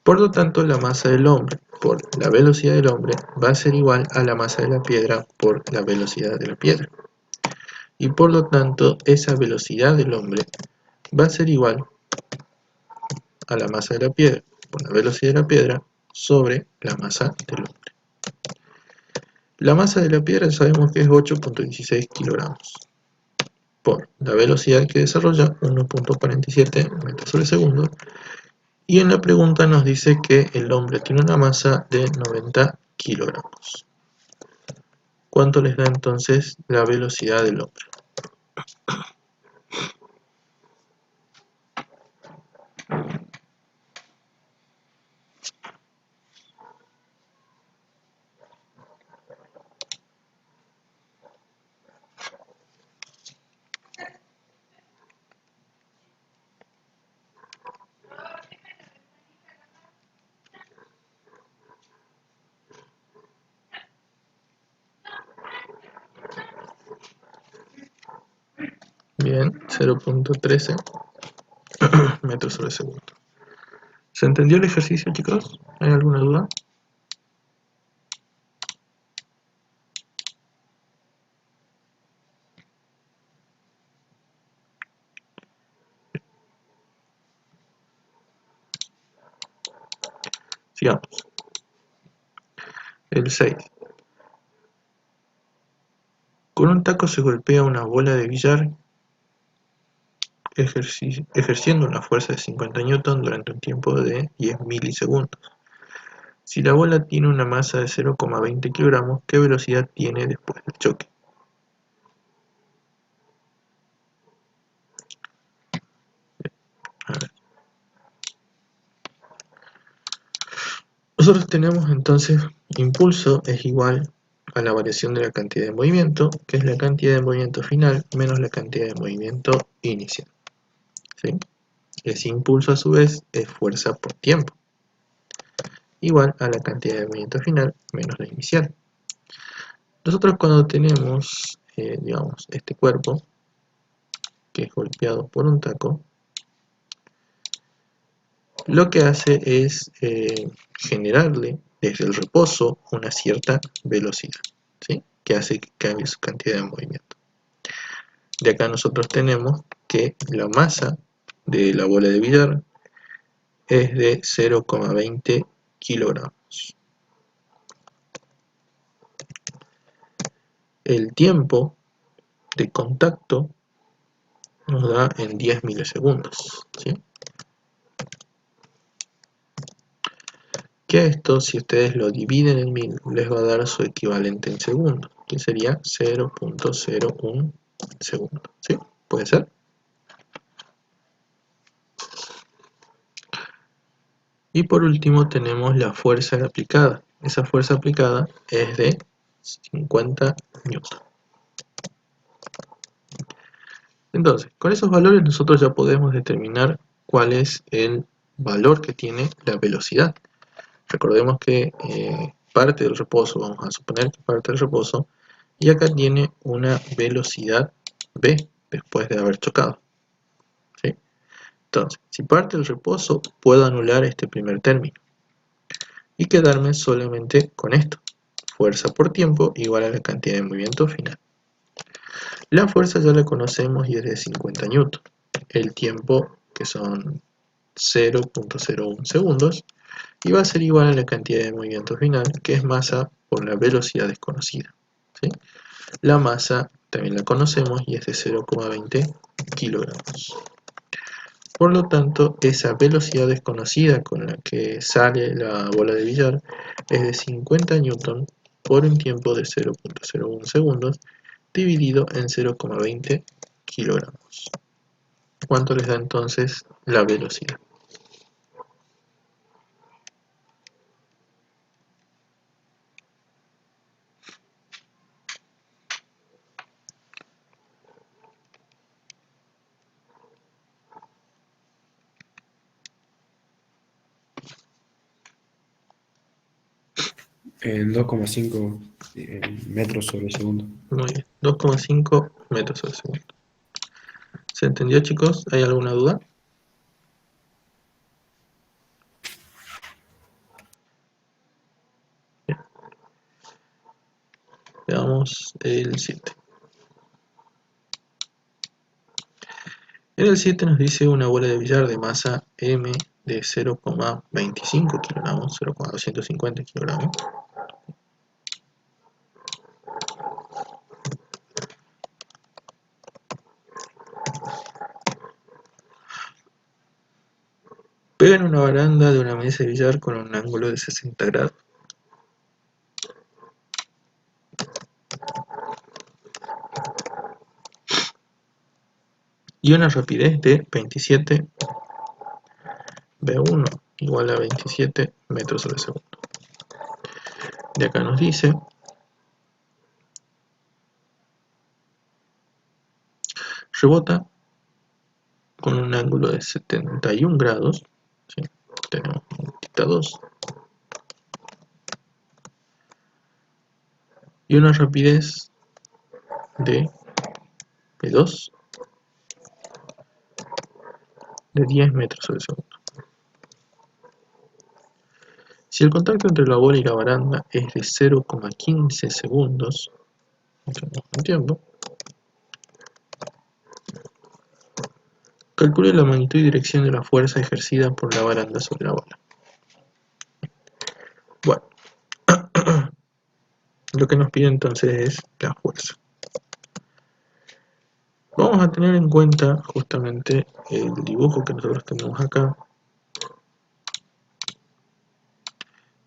Por lo tanto, la masa del hombre por la velocidad del hombre va a ser igual a la masa de la piedra por la velocidad de la piedra. Y por lo tanto, esa velocidad del hombre va a ser igual a la masa de la piedra por la velocidad de la piedra sobre la masa del hombre. La masa de la piedra sabemos que es 8.16 kilogramos por la velocidad que desarrolla 1.47 metros sobre segundo. Y en la pregunta nos dice que el hombre tiene una masa de 90 kilogramos. ¿Cuánto les da entonces la velocidad del hombre? Bien, 0.13 metros sobre segundo. ¿Se entendió el ejercicio, chicos? ¿Hay alguna duda? Sigamos. El 6. Con un taco se golpea una bola de billar ejerciendo una fuerza de 50 newton durante un tiempo de 10 milisegundos. Si la bola tiene una masa de 0,20 kilogramos, ¿qué velocidad tiene después del choque? A ver. Nosotros tenemos entonces impulso es igual a la variación de la cantidad de movimiento, que es la cantidad de movimiento final menos la cantidad de movimiento inicial. ¿Sí? Ese impulso a su vez es fuerza por tiempo, igual a la cantidad de movimiento final menos la inicial. Nosotros cuando tenemos, digamos, este cuerpo, que es golpeado por un taco, lo que hace es generarle desde el reposo una cierta velocidad, ¿sí? Que hace que cambie su cantidad de movimiento. De acá nosotros tenemos que la masa de la bola de billar es de 0,20 kilogramos. El tiempo de contacto nos da en 10 milisegundos, ¿sí? Que esto, si ustedes lo dividen en 1000, les va a dar su equivalente en segundos, que sería 0.01 segundo, ¿sí? ¿Puede ser? Y por último tenemos la fuerza aplicada. Esa fuerza aplicada es de 50 newton. Entonces, con esos valores nosotros ya podemos determinar cuál es el valor que tiene la velocidad. Recordemos que parte del reposo, vamos a suponer que parte del reposo, y acá tiene una velocidad v después de haber chocado, ¿sí? Entonces, si parte del reposo, puedo anular este primer término y quedarme solamente con esto: fuerza por tiempo igual a la cantidad de movimiento final. La fuerza ya la conocemos y es de 50 newton. El tiempo, que son 0.01 segundos, y va a ser igual a la cantidad de movimiento final, que es masa por la velocidad desconocida, ¿sí? La masa también la conocemos y es de 0,20 kilogramos. Por lo tanto, esa velocidad desconocida con la que sale la bola de billar es de 50 newton por un tiempo de 0.01 segundos dividido en 0,20 kilogramos. ¿Cuánto les da entonces la velocidad? En 2,5 metros sobre segundo. Muy bien, 2,5 metros sobre segundo. ¿Se entendió, chicos? ¿Hay alguna duda? 7. En el 7 nos dice una bola de billar de masa M de 0,25 kilogramos, 0,250 kilogramos. Pega en una baranda de una mesa de billar con un ángulo de 60 grados. Y una rapidez de 27 V1 igual a 27 metros sobre segundo. De acá nos dice rebota con un ángulo de 71 grados. ¿Sí? Tenemos quita 2 y una rapidez de V2 de 10 metros sobre segundo. Si el contacto entre la bola y la baranda es de 0,15 segundos, en tiempo, calcule la magnitud y dirección de la fuerza ejercida por la baranda sobre la bola. Bueno, lo que nos pide entonces es la fuerza. Vamos a tener en cuenta justamente el dibujo que nosotros tenemos acá,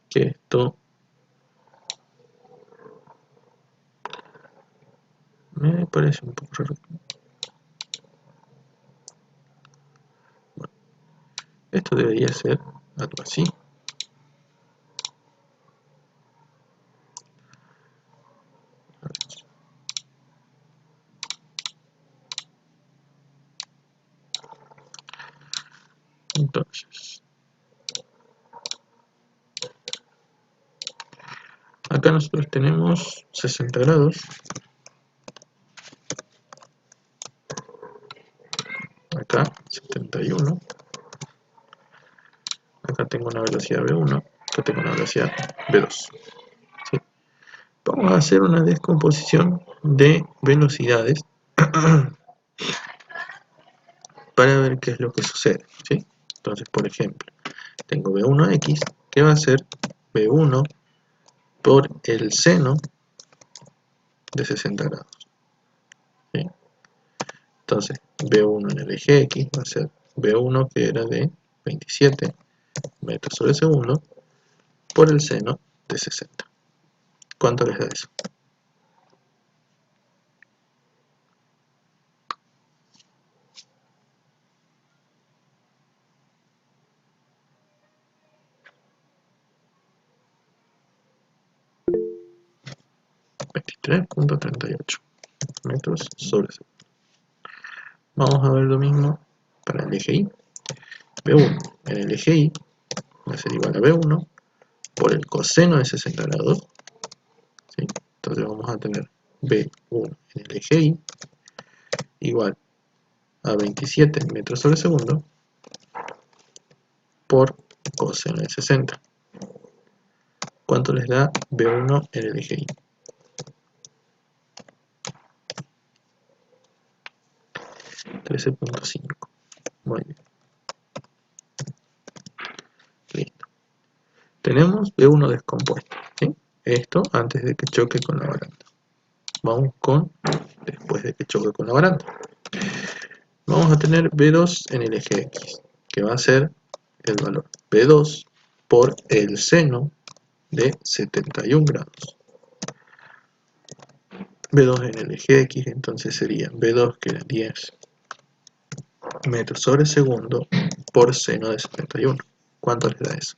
que esto me parece un poco raro. Bueno, esto debería ser algo así. Entonces, acá nosotros tenemos 60 grados. Acá 71. Acá tengo una velocidad V1. Acá tengo una velocidad V2. ¿Sí? Vamos a hacer una descomposición de velocidades para ver qué es lo que sucede, ¿sí? Entonces, por ejemplo, tengo V1x, que va a ser V1 por el seno de 60 grados, ¿sí? Entonces, V1 en el eje X va a ser V1, que era de 27 metros sobre segundo, por el seno de 60. ¿Cuánto les da eso? (23.38 metros sobre segundo). Vamos a ver lo mismo para el eje Y. V1 en el eje Y va a ser igual a V1 por el coseno de 60 grados, ¿sí? Entonces vamos a tener V1 en el eje Y igual a 27 metros sobre segundo por coseno de 60. ¿Cuánto les da V1 en el eje Y? 13.5. Muy bien. Listo. Tenemos V1 descompuesto, ¿sí? Esto antes de que choque con la baranda. Vamos con después de que choque con la baranda. Vamos a tener V2 en el eje X, que va a ser el valor V2 por el seno de 71 grados. V2 en el eje X entonces sería V2, que era 10 metros sobre segundo, por seno de 71. ¿Cuánto les da eso?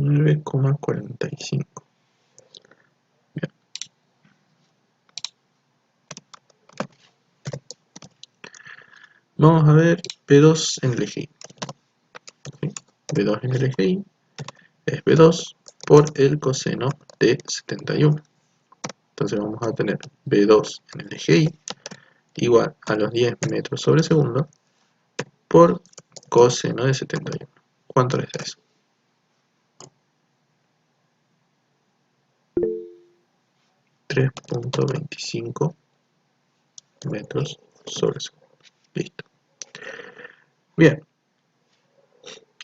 9,45. Bien. Vamos a ver B2 en el eje Y. ¿Sí? B2 en el eje Y es B2 por el coseno de 71. Entonces vamos a tener B2 en el eje Y igual a los 10 metros sobre segundo por coseno de 71. ¿Cuánto les da eso? 3,25 metros sobre segundo. Listo. Bien.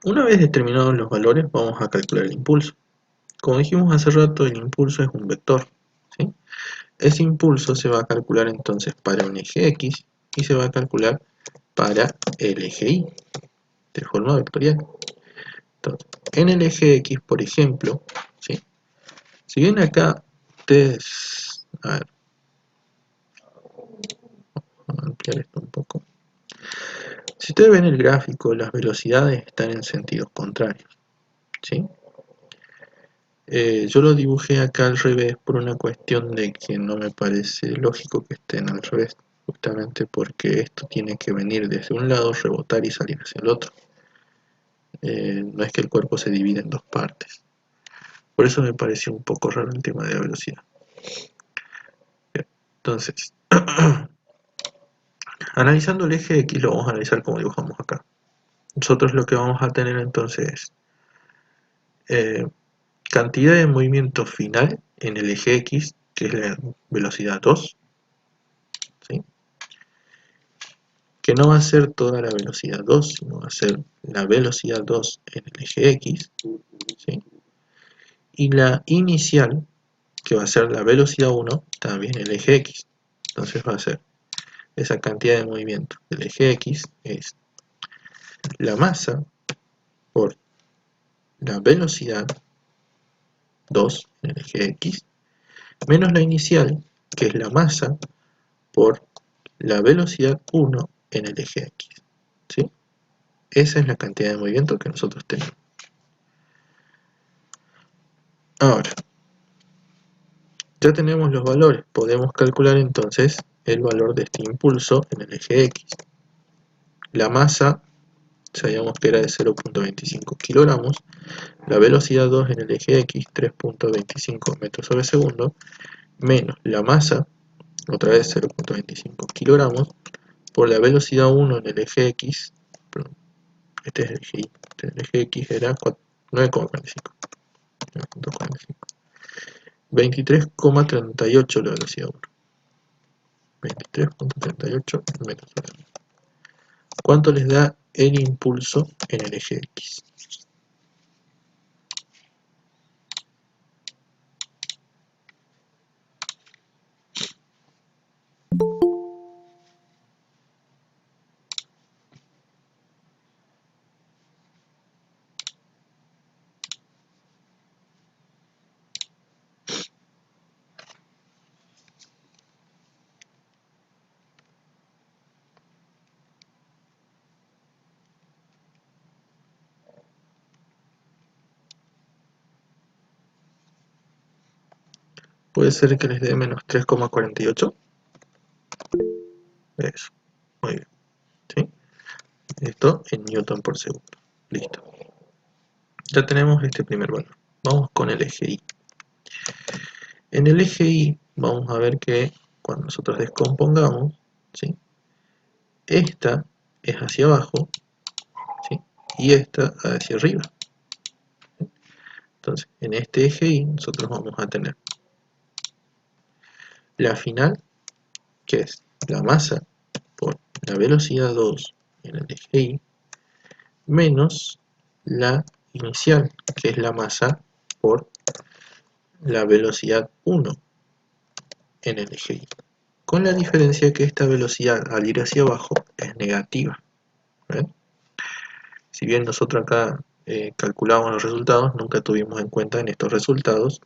Una vez determinados los valores, vamos a calcular el impulso. Como dijimos hace rato, el impulso es un vector, ¿sí? Ese impulso se va a calcular entonces para un eje X y se va a calcular para el eje Y de forma vectorial. Entonces, en el eje X, por ejemplo, ¿sí? Si bien acá ustedes, a ver, vamos a ampliar esto un poco. Si ustedes ven el gráfico, las velocidades están en sentidos contrarios, ¿sí? Yo lo dibujé acá al revés por una cuestión de que no me parece lógico que estén al revés, justamente porque esto tiene que venir desde un lado, rebotar y salir hacia el otro. No es que el cuerpo se divide en dos partes. Por eso me pareció un poco raro el tema de la velocidad. Bien, entonces, analizando el eje X lo vamos a analizar como dibujamos acá. Nosotros lo que vamos a tener entonces es cantidad de movimiento final en el eje X, que es la velocidad 2, ¿sí? Que no va a ser toda la velocidad 2, sino va a ser la velocidad 2 en el eje X, ¿sí? Y la inicial, que va a ser la velocidad 1, también en el eje X. Entonces va a ser esa cantidad de movimiento del eje X es la masa por la velocidad 2 en el eje X, menos la inicial, que es la masa por la velocidad 1 en el eje X, ¿sí? Esa es la cantidad de movimiento que nosotros tenemos. Ahora, ya tenemos los valores, podemos calcular entonces el valor de este impulso en el eje X. La masa, sabíamos que era de 0,25 kilogramos, la velocidad 2 en el eje X, 3,25 metros sobre segundo, menos la masa, otra vez 0,25 kilogramos, por la velocidad 1 en el eje X, perdón, este es el eje Y, el eje X era 9,45. 23,38 la velocidad 1. 23,38 metros sobre segundo. ¿Cuánto les da el impulso en el eje X? Puede ser que les dé menos 3,48. Eso, muy bien. ¿Sí? Esto en newton por segundo. Listo. Ya tenemos este primer valor. Vamos con el eje Y. En el eje Y vamos a ver que cuando nosotros descompongamos, ¿sí? Esta es hacia abajo, ¿sí? Y esta hacia arriba. Entonces, en este eje Y nosotros vamos a tener la final, que es la masa por la velocidad 2 en el eje Y, menos la inicial, que es la masa por la velocidad 1 en el eje Y. Con la diferencia que esta velocidad al ir hacia abajo es negativa. ¿Ven? Si bien nosotros acá calculamos los resultados, nunca tuvimos en cuenta en estos resultados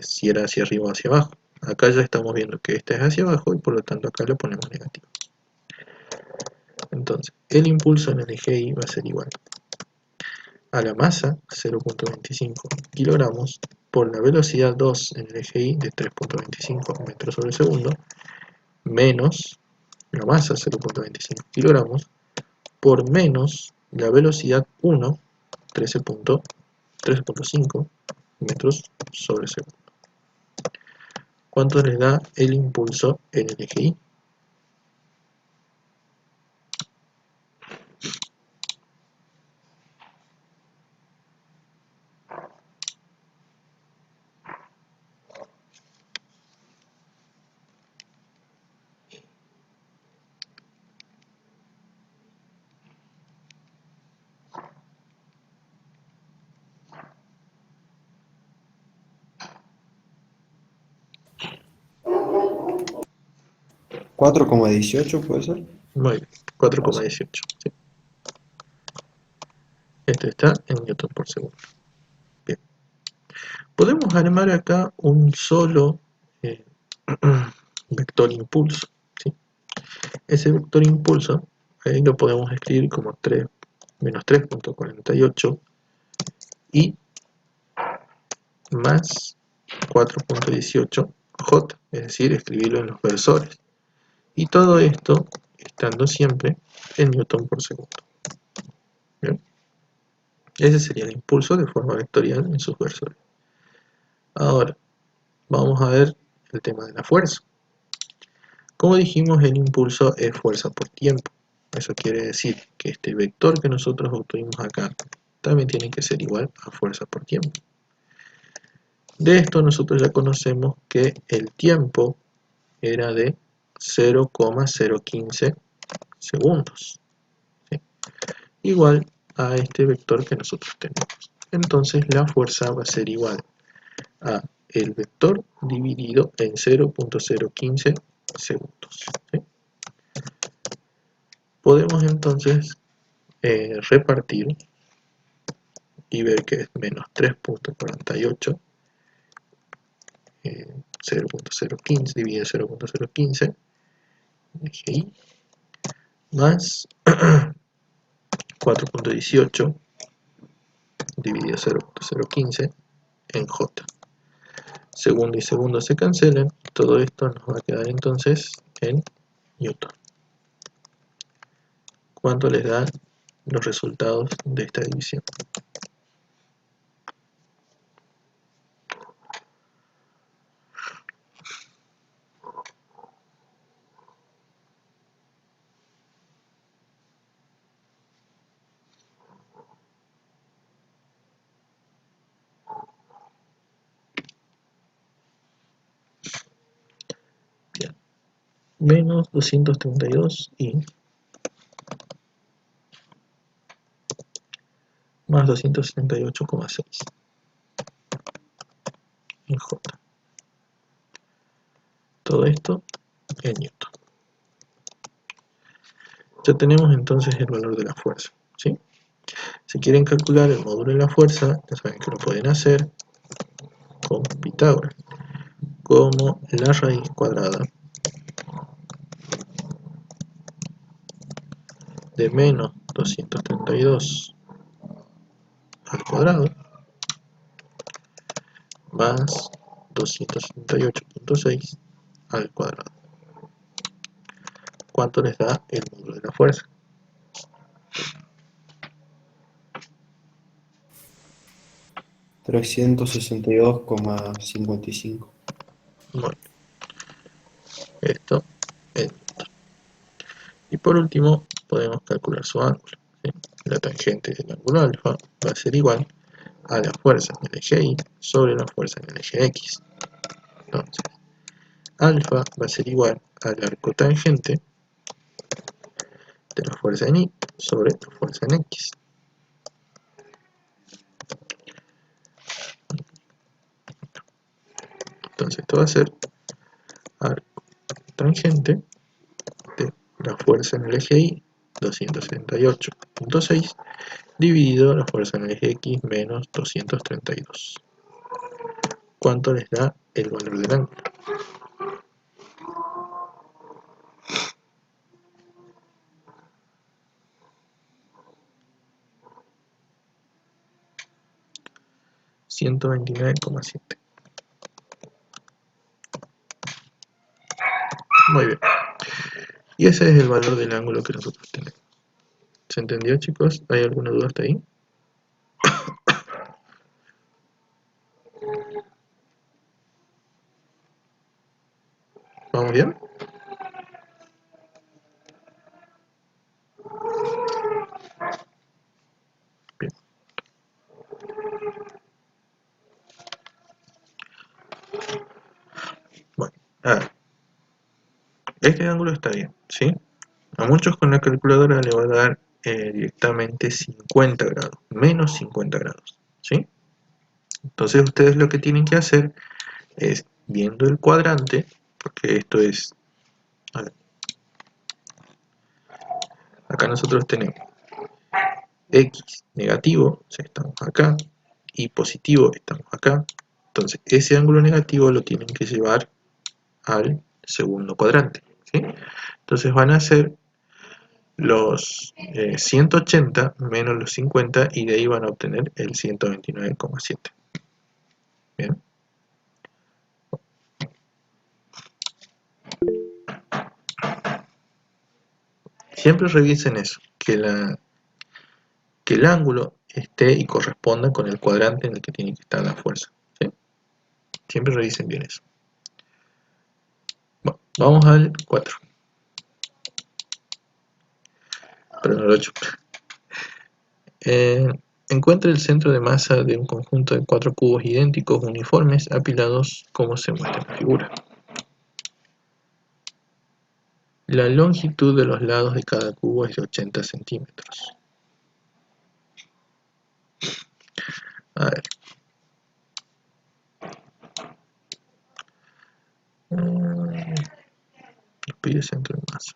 si era hacia arriba o hacia abajo. Acá ya estamos viendo que esta es hacia abajo y por lo tanto acá lo ponemos negativo. Entonces, el impulso en el eje Y va a ser igual a la masa 0.25 kilogramos por la velocidad 2 en el eje Y de 3.25 metros sobre segundo menos la masa 0.25 kilogramos por menos la velocidad 1 13.5 metros sobre segundo. ¿Cuánto les da el impulso en el eje Y? ¿4,18 puede ser? Muy bien, 4,18. ¿Sí? Esto está en newton por segundo. Bien. Podemos armar acá un solo vector impulso. ¿Sí? Ese vector impulso, ahí lo podemos escribir como 3 menos 3.48 y más 4.18 j, es decir, escribirlo en los versores. Y todo esto estando siempre en newton por segundo. ¿Bien? Ese sería el impulso de forma vectorial en sus versores. Ahora, vamos a ver el tema de la fuerza. Como dijimos, el impulso es fuerza por tiempo. Eso quiere decir que este vector que nosotros obtuvimos acá también tiene que ser igual a fuerza por tiempo. De esto nosotros ya conocemos que el tiempo era de 0,015 segundos. ¿Sí? Igual a este vector que nosotros tenemos. Entonces la fuerza va a ser igual a el vector dividido en 0.015 segundos. ¿Sí? Podemos entonces repartir y ver que es menos 3.48 0.015 dividido 0.015 eje Y más 4.18 dividido 0.015 en J. Segundo y segundo se cancelan, todo esto nos va a quedar entonces en Newton. ¿Cuánto les dan los resultados de esta división? Bien. Menos 232 y más 278,6 en J. Todo esto en Newton. Ya tenemos entonces el valor de la fuerza, ¿sí? Si quieren calcular el módulo de la fuerza, ya saben que lo pueden hacer con Pitágoras, como la raíz cuadrada de menos 232 al cuadrado más 278.6 al cuadrado. ¿Cuánto les da el módulo de la fuerza? $362,55. Muy bien. Esto es Newton. Y por último, podemos calcular su ángulo, ¿sí? La tangente del ángulo alfa va a ser igual a la fuerza en el eje Y sobre la fuerza en el eje X. Entonces, alfa va a ser igual al arco tangente de la fuerza en Y sobre la fuerza en X. Entonces esto va a ser arco tangente de la fuerza en el eje Y 278.6 dividido la fuerza en el eje X menos 232. ¿Cuánto les da el valor del ángulo? 129,7. Muy bien. Y ese es el valor del ángulo que nosotros tenemos. ¿Se entendió, chicos? ¿Hay alguna duda hasta ahí? ¿Vamos bien? Bien. Bueno, a ver. Este ángulo está bien, ¿sí? A muchos con la calculadora le va a dar directamente 50 grados, menos 50 grados, ¿sí? Entonces ustedes lo que tienen que hacer es, viendo el cuadrante, porque esto es, a ver, acá nosotros tenemos X negativo, o sea, estamos acá, y positivo, estamos acá. Entonces ese ángulo negativo lo tienen que llevar al segundo cuadrante, ¿sí? Entonces van a ser los 180 menos los 50 y de ahí van a obtener el 129,7. Bien. Siempre revisen eso, que el ángulo esté y corresponda con el cuadrante en el que tiene que estar la fuerza, ¿sí? Siempre revisen bien eso. Bueno, vamos al 4. Perdón, el 8. Encuentra el centro de masa de un conjunto de 4 cubos idénticos uniformes apilados como se muestra en la figura. La longitud de los lados de cada cubo es de 80 centímetros. A ver. Nos pide centro de masa.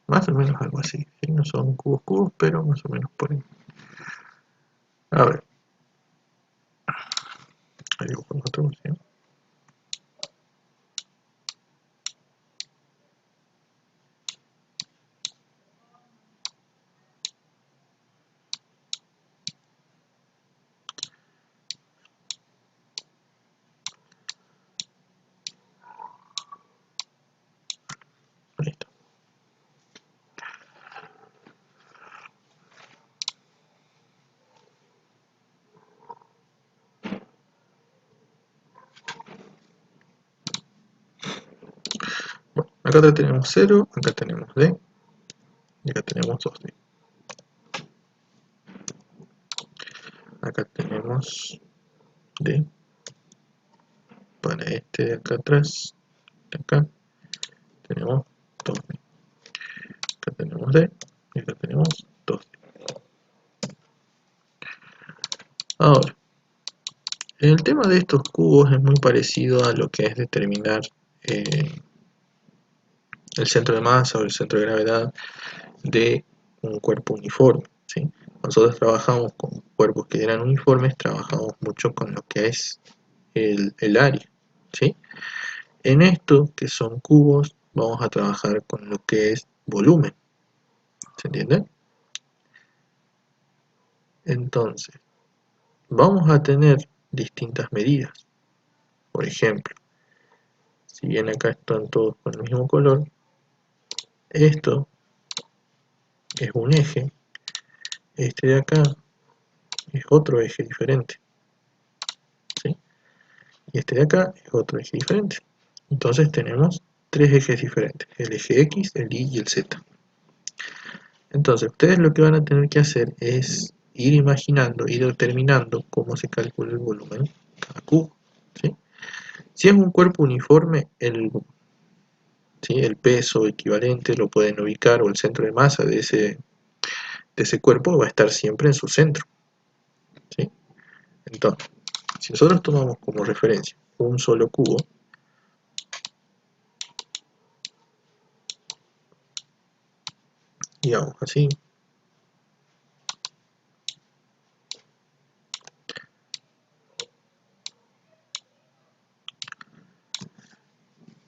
Más o menos algo así, ¿sí? No son cubos, pero más o menos por ahí. A ver. Ahí buscamos otra opción. Ahí está. Bueno, acá tenemos 0, acá tenemos D y acá tenemos 2D. Acá tenemos D para este de acá atrás, de acá tenemos 2D. Acá tenemos D y acá tenemos 2D. Ahora, el tema de estos cubos es muy parecido a lo que es determinar el centro de masa o el centro de gravedad de un cuerpo uniforme, ¿sí? Nosotros trabajamos con cuerpos que eran uniformes, trabajamos mucho con lo que es el área, ¿sí? En esto, que son cubos, vamos a trabajar con lo que es volumen, ¿se entiende? Entonces, vamos a tener distintas medidas. Por ejemplo, si bien acá están todos con el mismo color, esto es un eje, este de acá es otro eje diferente, ¿sí? Y este de acá es otro eje diferente. Entonces tenemos tres ejes diferentes, el eje X, el Y y el Z. Entonces ustedes lo que van a tener que hacer es ir imaginando, ir determinando cómo se calcula el volumen cada cubo, ¿sí? Si es un cuerpo uniforme, ¿sí? El peso equivalente lo pueden ubicar, o el centro de masa de ese cuerpo va a estar siempre en su centro, ¿sí? Entonces, si nosotros tomamos como referencia un solo cubo, digamos así,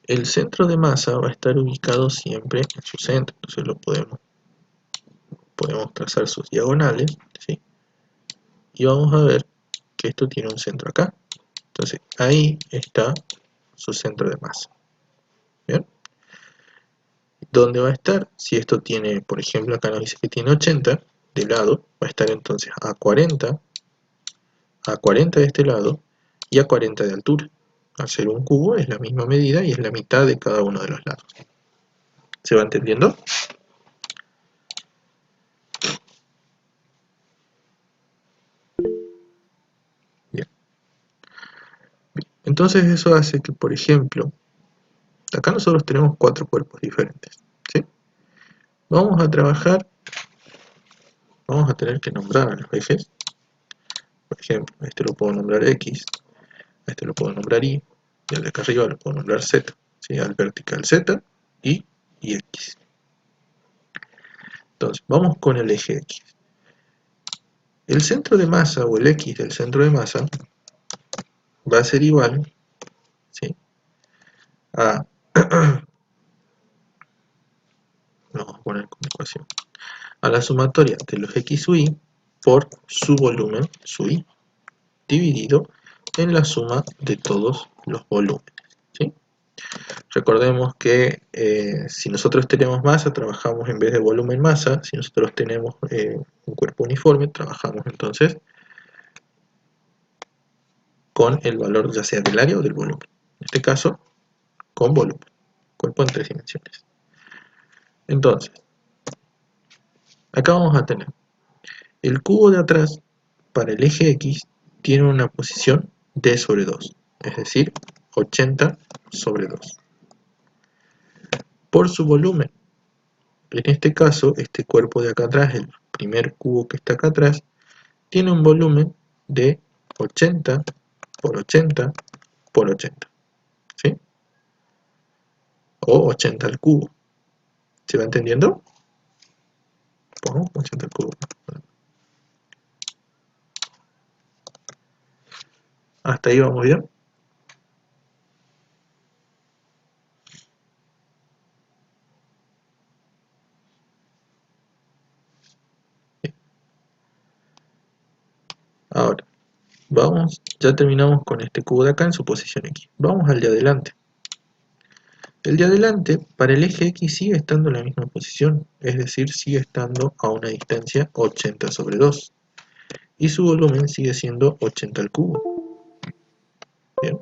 el centro de masa va a estar ubicado siempre en su centro, entonces podemos trazar sus diagonales, ¿sí? Y vamos a ver que esto tiene un centro acá, entonces ahí está su centro de masa, ¿bien? ¿Dónde va a estar? Si esto tiene, por ejemplo, acá nos dice que tiene 80 de lado, va a estar entonces a 40 de este lado y a 40 de altura. Al ser un cubo es la misma medida y es la mitad de cada uno de los lados. ¿Se va entendiendo? Bien. Entonces eso hace que, por ejemplo, acá nosotros tenemos 4 cuerpos diferentes, ¿sí? Vamos a trabajar, vamos a tener que nombrar a los ejes. Por ejemplo, este lo puedo nombrar X, este lo puedo nombrar Y, y al de acá arriba lo puedo nombrar Z, ¿sí? Al vertical Z y X. Entonces, vamos con el eje X. El centro de masa, o el X del centro de masa, va a ser igual, ¿sí? A, vamos a poner como ecuación, a la sumatoria de los X su Y por su volumen, su Y, dividido en la suma de todos los volúmenes, ¿sí? Recordemos que si nosotros tenemos masa, trabajamos en vez de volumen masa. Si nosotros tenemos un cuerpo uniforme, trabajamos entonces con el valor ya sea del área o del volumen. En este caso, con volumen, cuerpo en 3 dimensiones. Entonces, acá vamos a tener el cubo de atrás para el eje X tiene una posición D sobre 2, es decir, 80 sobre 2. Por su volumen, en este caso, este cuerpo de acá atrás, el primer cubo que está acá atrás, tiene un volumen de 80 por 80 por 80, ¿sí? O 80 al cubo. ¿Se va entendiendo? Pongamos 80 al cubo. ¿Hasta ahí vamos bien? Ahora, vamos, ya terminamos con este cubo de acá en su posición X. Vamos al de adelante. El de adelante, para el eje X sigue estando en la misma posición, es decir, sigue estando a una distancia 80 sobre 2. Y su volumen sigue siendo 80 al cubo. Bien.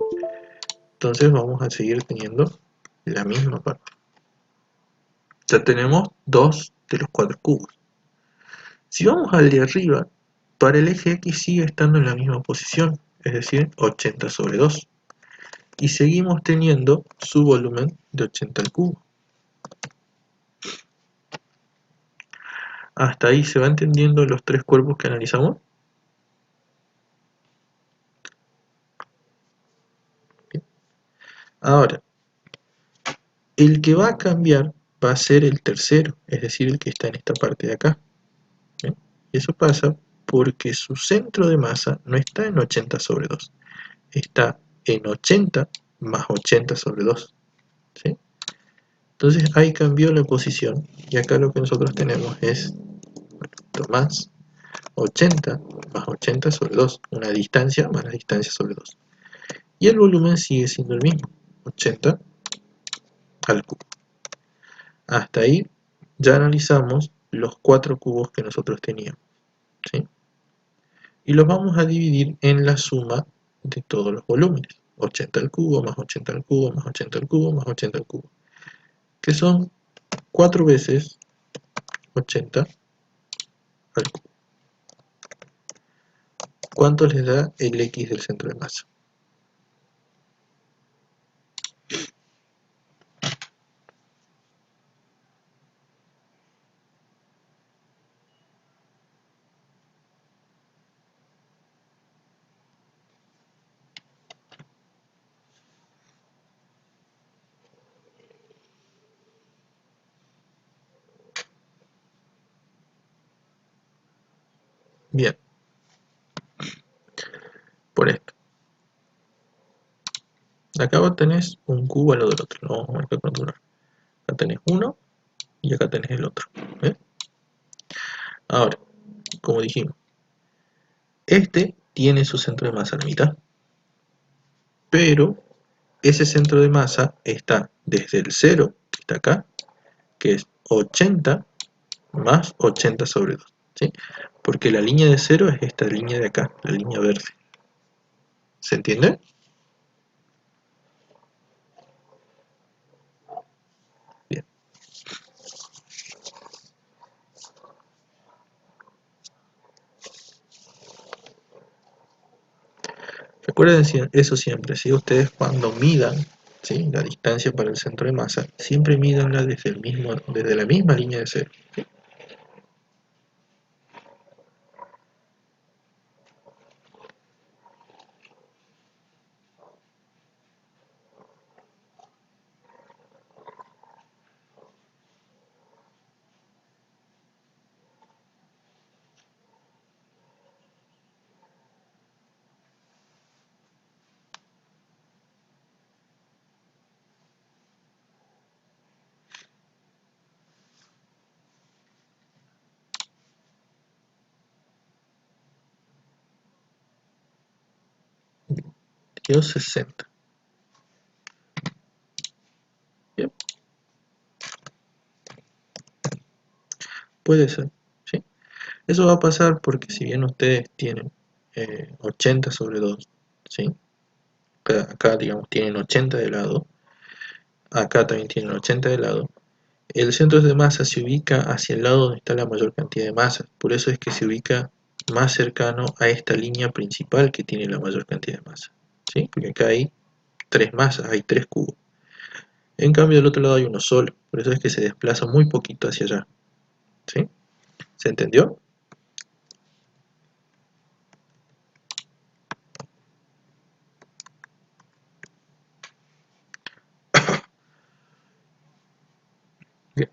Entonces vamos a seguir teniendo la misma parte. Ya tenemos 2 de los 4 cubos. Si vamos al de arriba, para el eje X sigue estando en la misma posición, es decir, 80 sobre 2. Y seguimos teniendo su volumen de 80 al cubo. ¿Hasta ahí se va entendiendo los 3 cuerpos que analizamos? Bien. Ahora, el que va a cambiar va a ser el tercero, es decir, el que está en esta parte de acá. ¿Bien? Y eso pasa porque su centro de masa no está en 80 sobre 2, está en 80 más 80 sobre 2. ¿Sí? Entonces ahí cambió la posición y acá lo que nosotros tenemos es más 80 más 80 sobre 2, una distancia más la distancia sobre 2. Y el volumen sigue siendo el mismo, 80 al cubo. Hasta ahí ya analizamos los 4 cubos que nosotros teníamos, ¿sí? Y los vamos a dividir en la suma de todos los volúmenes, 80 al cubo más 80 al cubo más 80 al cubo más 80 al cubo, que son 4 veces 80 al cubo. ¿Cuánto les da el X del centro de masa? Bien, por esto. Acá vos tenés un cubo al lado del otro, lo vamos a marcar con otro. Acá tenés uno y acá tenés el otro. ¿Ves? Ahora, como dijimos, este tiene su centro de masa a la mitad, pero ese centro de masa está desde el 0, que está acá, que es 80 más 80 sobre 2, ¿sí? Porque la línea de 0 es esta línea de acá, la línea verde. ¿Se entiende? Bien. Recuerden eso siempre, ¿sí? Ustedes cuando midan, ¿sí?, la distancia para el centro de masa, siempre mídanla desde la misma línea de 0. ¿Sí? Quedó 60. Bien. Puede ser, ¿sí? Eso va a pasar porque si bien ustedes tienen 80 sobre 2, ¿sí? Acá, digamos, tienen 80 de lado, acá también tienen 80 de lado, el centro de masa se ubica hacia el lado donde está la mayor cantidad de masa, por eso es que se ubica más cercano a esta línea principal que tiene la mayor cantidad de masa, ¿sí? Porque acá hay 3 masas, hay 3 cubos. En cambio del otro lado hay uno solo, por eso es que se desplaza muy poquito hacia allá, ¿sí? ¿Se entendió? Bien.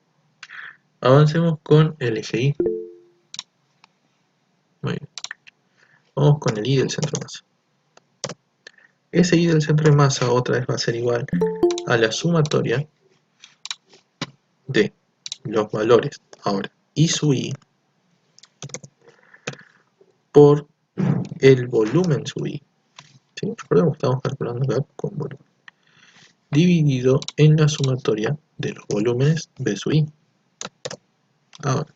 Avancemos con el eje Y. Muy bien. Vamos con el Y del centro de masa. Ese Y del centro de masa otra vez va a ser igual a la sumatoria de los valores, ahora, I sub I por el volumen sub I. ¿Sí? Recordemos que estamos calculando acá con volumen. Dividido en la sumatoria de los volúmenes B sub I. Ahora,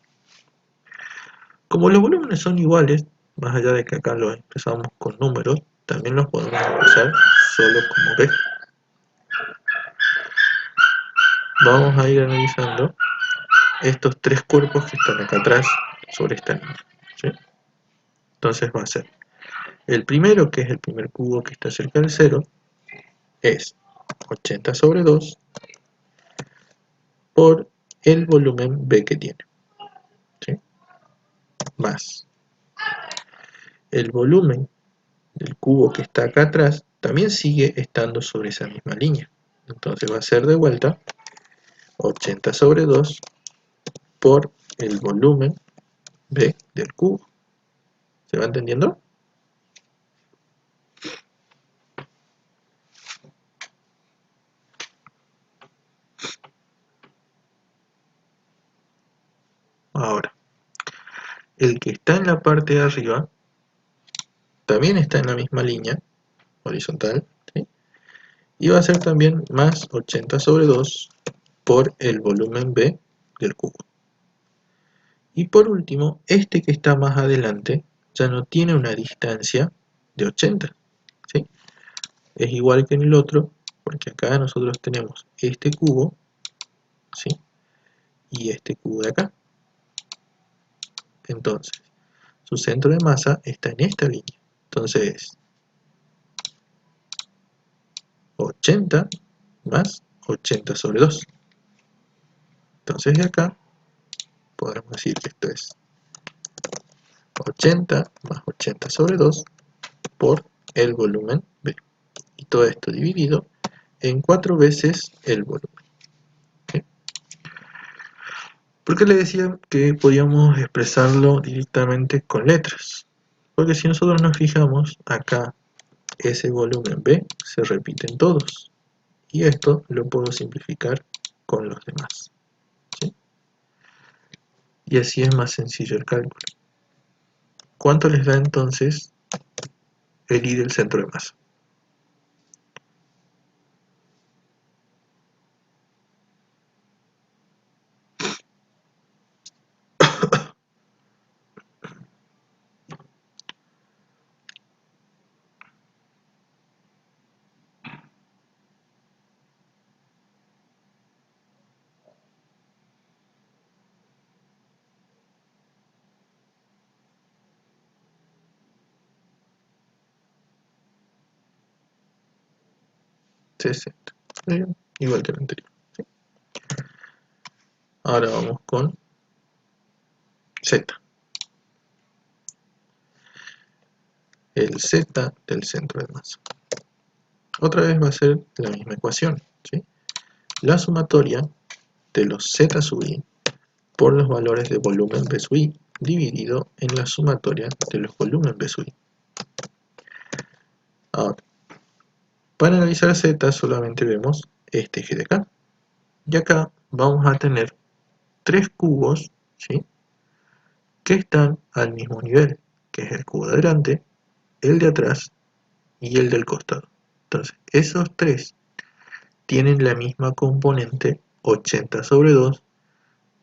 como los volúmenes son iguales, más allá de que acá los expresamos con números, también los podemos expresar solo como B. Vamos a ir analizando estos 3 cuerpos que están acá atrás sobre esta línea, ¿sí? Entonces va a ser el primero, que es el primer cubo que está cerca del 0, es 80 sobre 2 por el volumen B que tiene, ¿sí? Más el volumen del cubo que está acá atrás también sigue estando sobre esa misma línea, entonces va a ser de vuelta 80 sobre 2 por el volumen B del cubo. ¿Se va entendiendo? Ahora, el que está en la parte de arriba también está en la misma línea horizontal, ¿sí? Y va a ser también más 80 sobre 2 por el volumen B del cubo. Y por último, este que está más adelante ya no tiene una distancia de 80, ¿sí? Es igual que en el otro, porque acá nosotros tenemos este cubo, ¿sí?, y este cubo de acá. Entonces, su centro de masa está en esta línea, Entonces 80 más 80 sobre 2. Entonces de acá podemos decir que esto es 80 más 80 sobre 2 por el volumen B. Y todo esto dividido en 4 veces el volumen. ¿Sí? ¿Por qué le decía que podíamos expresarlo directamente con letras? Porque si nosotros nos fijamos, acá ese volumen B se repite en todos. Y esto lo puedo simplificar con los demás. ¿Sí? Y así es más sencillo el cálculo. ¿Cuánto les da entonces el I del centro de masa? Bien, igual que el anterior. ¿Sí? Ahora vamos con Z. El Z del centro de masa. Otra vez va a ser la misma ecuación. ¿Sí? La sumatoria de los Z sub I por los valores de volumen B sub I dividido en la sumatoria de los volumen B sub I. Ahora, para analizar Z solamente vemos este eje de acá. Y acá vamos a tener 3 cubos, ¿sí?, que están al mismo nivel, que es el cubo de adelante, el de atrás y el del costado. Entonces, esos 3 tienen la misma componente 80 sobre 2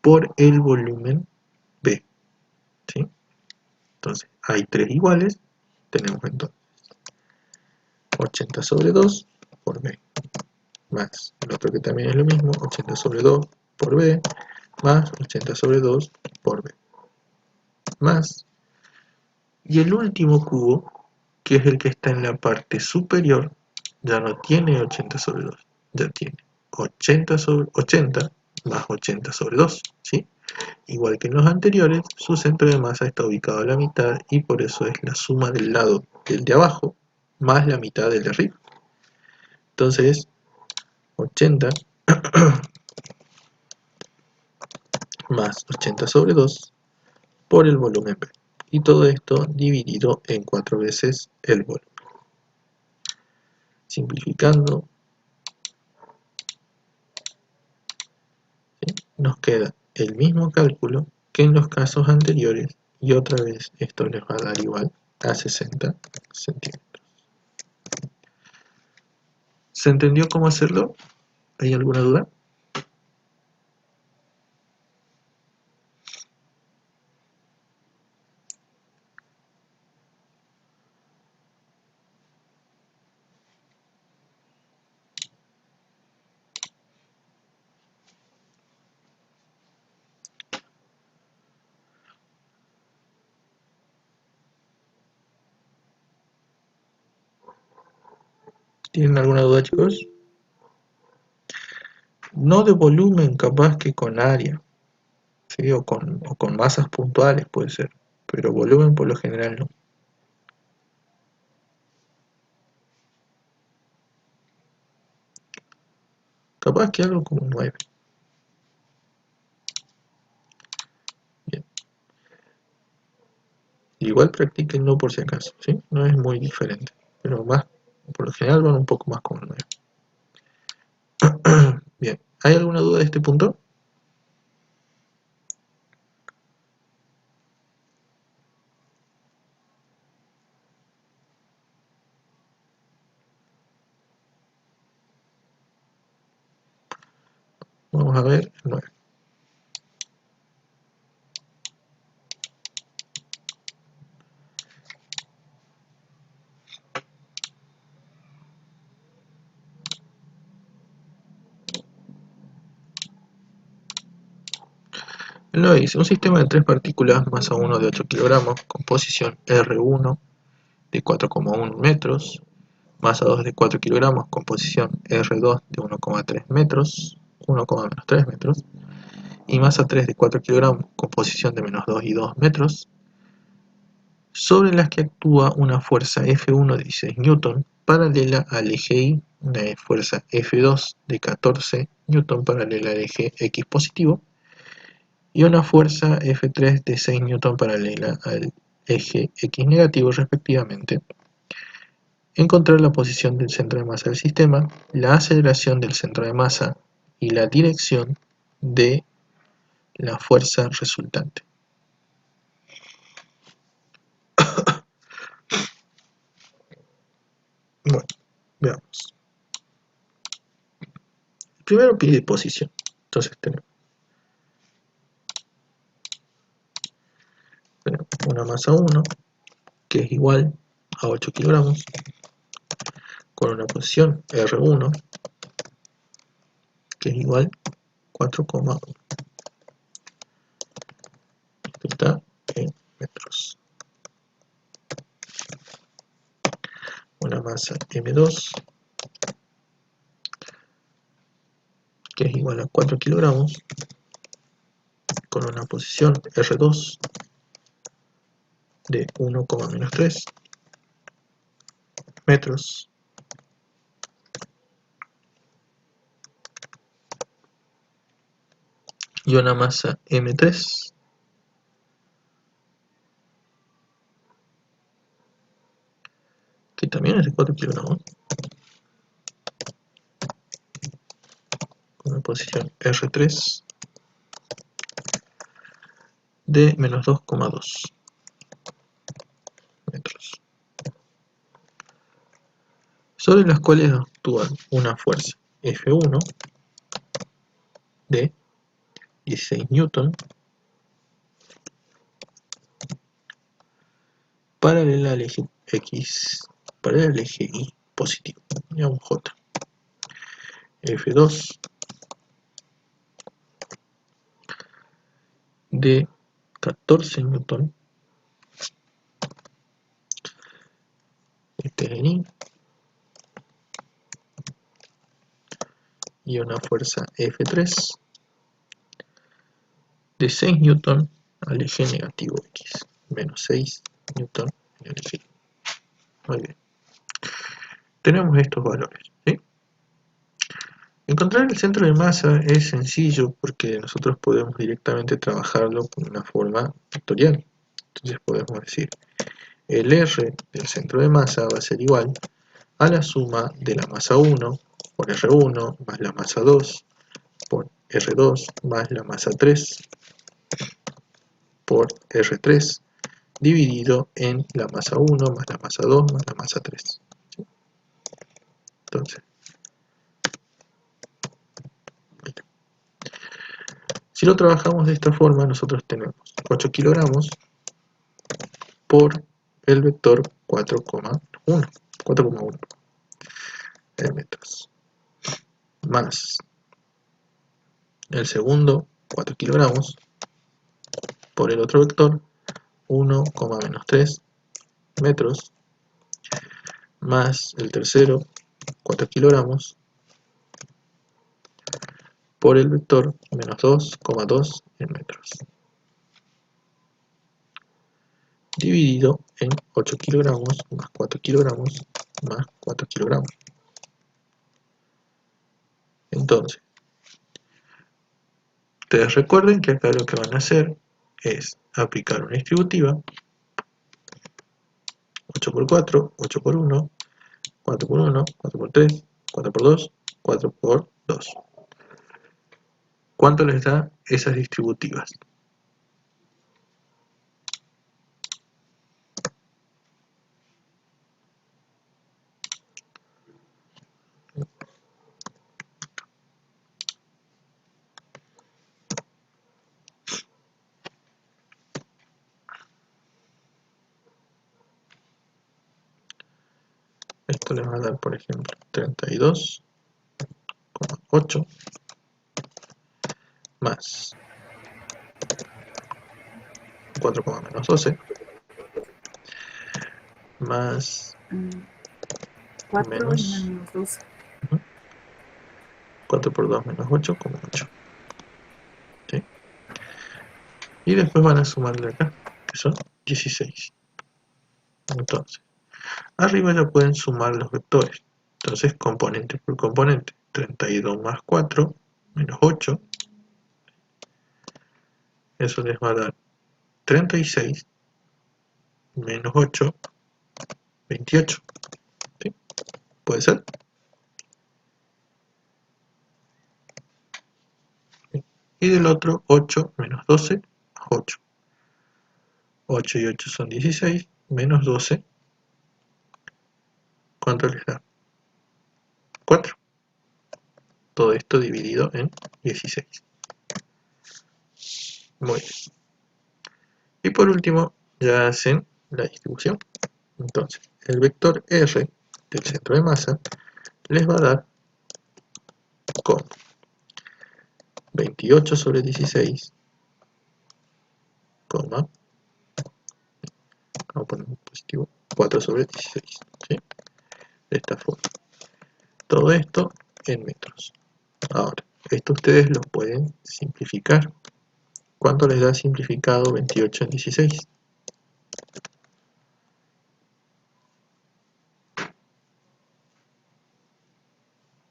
por el volumen B. ¿Sí? Entonces, hay 3 iguales, tenemos entonces 80 sobre 2 por B, más el otro que también es lo mismo, 80 sobre 2 por B, más 80 sobre 2 por B, más, y el último cubo, que es el que está en la parte superior, ya no tiene 80 sobre 2, ya tiene 80 sobre 80 más 80 sobre 2, ¿sí? Igual que en los anteriores, su centro de masa está ubicado a la mitad y por eso es la suma del lado del de abajo más la mitad del de arriba. Entonces, 80 más 80 sobre 2 por el volumen B. Y todo esto dividido en 4 veces el volumen. Simplificando, ¿sí?, nos queda el mismo cálculo que en los casos anteriores y otra vez esto les va a dar igual a 60 centímetros. ¿Se entendió cómo hacerlo? ¿Hay alguna duda? ¿Tienen alguna duda, chicos? No de volumen, capaz que con área, ¿sí?, o con masas puntuales puede ser, pero volumen por lo general no. Capaz que algo como 9. Bien. Igual practíquenlo por si acaso, ¿sí? No es muy diferente, pero más, por lo general van un poco más como 9. Bien, ¿hay alguna duda de este punto? Vamos a ver el 9. El 9 dice, un sistema de 3 partículas, masa 1 de 8 kilogramos, composición R1, de 4,1 metros, masa 2 de 4 kilogramos, composición R2 de 1,3 metros, 1,-3 metros, y masa 3 de 4 kilogramos, composición de -2 y 2 metros, sobre las que actúa una fuerza F1 de 16 Newton paralela al eje Y, una fuerza F2 de 14 Newton paralela al eje X positivo, y una fuerza F3 de 6 Newton paralela al eje X negativo respectivamente. Encontrar la posición del centro de masa del sistema, la aceleración del centro de masa y la dirección de la fuerza resultante. Bueno, veamos. Primero pide posición. Entonces tenemos una masa 1 que es igual a 8 kilogramos con una posición R1 que es igual a 4,1. Esto está en metros. Una masa M2 que es igual a 4 kilogramos con una posición R2 de 1,-3 metros, y una masa M3 que también es de 4 kilogramos con una posición R3 de -2,2 metros, sobre las cuales actúa una fuerza F1 de 16 Newton paralela al eje X, paralela al eje Y positivo, digamos J. F2 de 14 Newton, este es el Y, y una fuerza F3 de 6 Newton al eje negativo X, menos 6 Newton en el eje Y. Muy bien. Tenemos estos valores, ¿sí? Encontrar el centro de masa es sencillo porque nosotros podemos directamente trabajarlo con una forma vectorial. Entonces podemos decir, el R del centro de masa va a ser igual a la suma de la masa 1 por R1 más la masa 2 por R2 más la masa 3 por R3 dividido en la masa 1 más la masa 2 más la masa 3. ¿Sí? Entonces, si lo trabajamos de esta forma, nosotros tenemos 8 kilogramos por el vector 4,1 metros, más el segundo 4 kilogramos por el otro vector 1,-3 metros, más el tercero 4 kilogramos por el vector -2,2 en metros, dividido en 8 kilogramos más 4 kilogramos más 4 kilogramos. Entonces, ustedes recuerden que acá lo que van a hacer es aplicar una distributiva 8 por 4, 8 por 1, 4 por 1, 4 por 3, 4 por 2, 4 por 2. ¿Cuánto les da esas distributivas? Esto les va a dar, por ejemplo, 32,8 más 4,-12 más 4 y menos menos 12. 4 por 2 menos 8 como 8. ¿Sí? Y después van a sumarle acá, que son 16. Entonces, arriba ya pueden sumar los vectores. Entonces, componente por componente. 32 más 4 menos 8. Eso les va a dar 36 menos 8, 28. ¿Sí? ¿Puede ser? ¿Sí? Y del otro, 8 menos 12 más 8. 8 y 8 son 16, menos 12. ¿Cuánto les da? 4. Todo esto dividido en 16. Muy bien. Y por último, ya hacen la distribución. Entonces, el vector R del centro de masa les va a dar como 28 sobre 16, coma, vamos a poner un positivo, 4 sobre 16. ¿Sí? De esta forma. Todo esto en metros. Ahora, esto ustedes lo pueden simplificar. ¿Cuánto les da simplificado 28 en 16?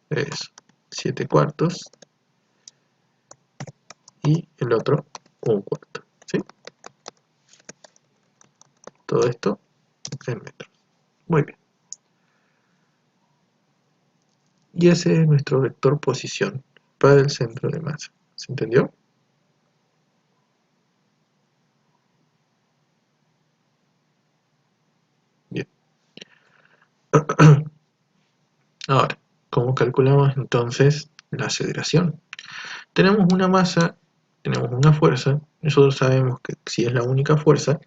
Es 7 cuartos y el otro 1 cuarto. ¿Sí? Todo esto en metros. Muy bien. Y ese es nuestro vector posición para el centro de masa. ¿Se entendió? Bien. Ahora, ¿cómo calculamos entonces la aceleración? Tenemos una masa, tenemos una fuerza, nosotros sabemos que si es la única fuerza,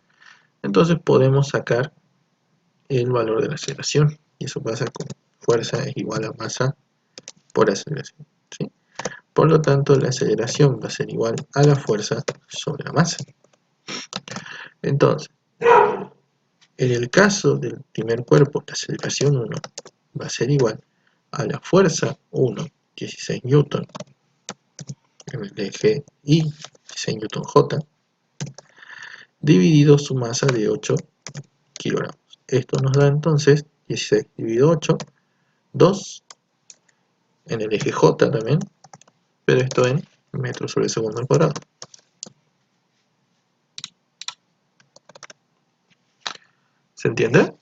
entonces podemos sacar el valor de la aceleración. Y eso pasa con fuerza es igual a masa por aceleración. ¿Sí? Por lo tanto, la aceleración va a ser igual a la fuerza sobre la masa. Entonces, en el caso del primer cuerpo, la aceleración 1 va a ser igual a la fuerza 1, 16 newton, en el eje Y, 16 newton J, dividido su masa de 8 kilogramos. Esto nos da entonces 16 dividido 8, 2 en el eje J también, pero esto en metros sobre segundo al cuadrado. ¿Se entiende?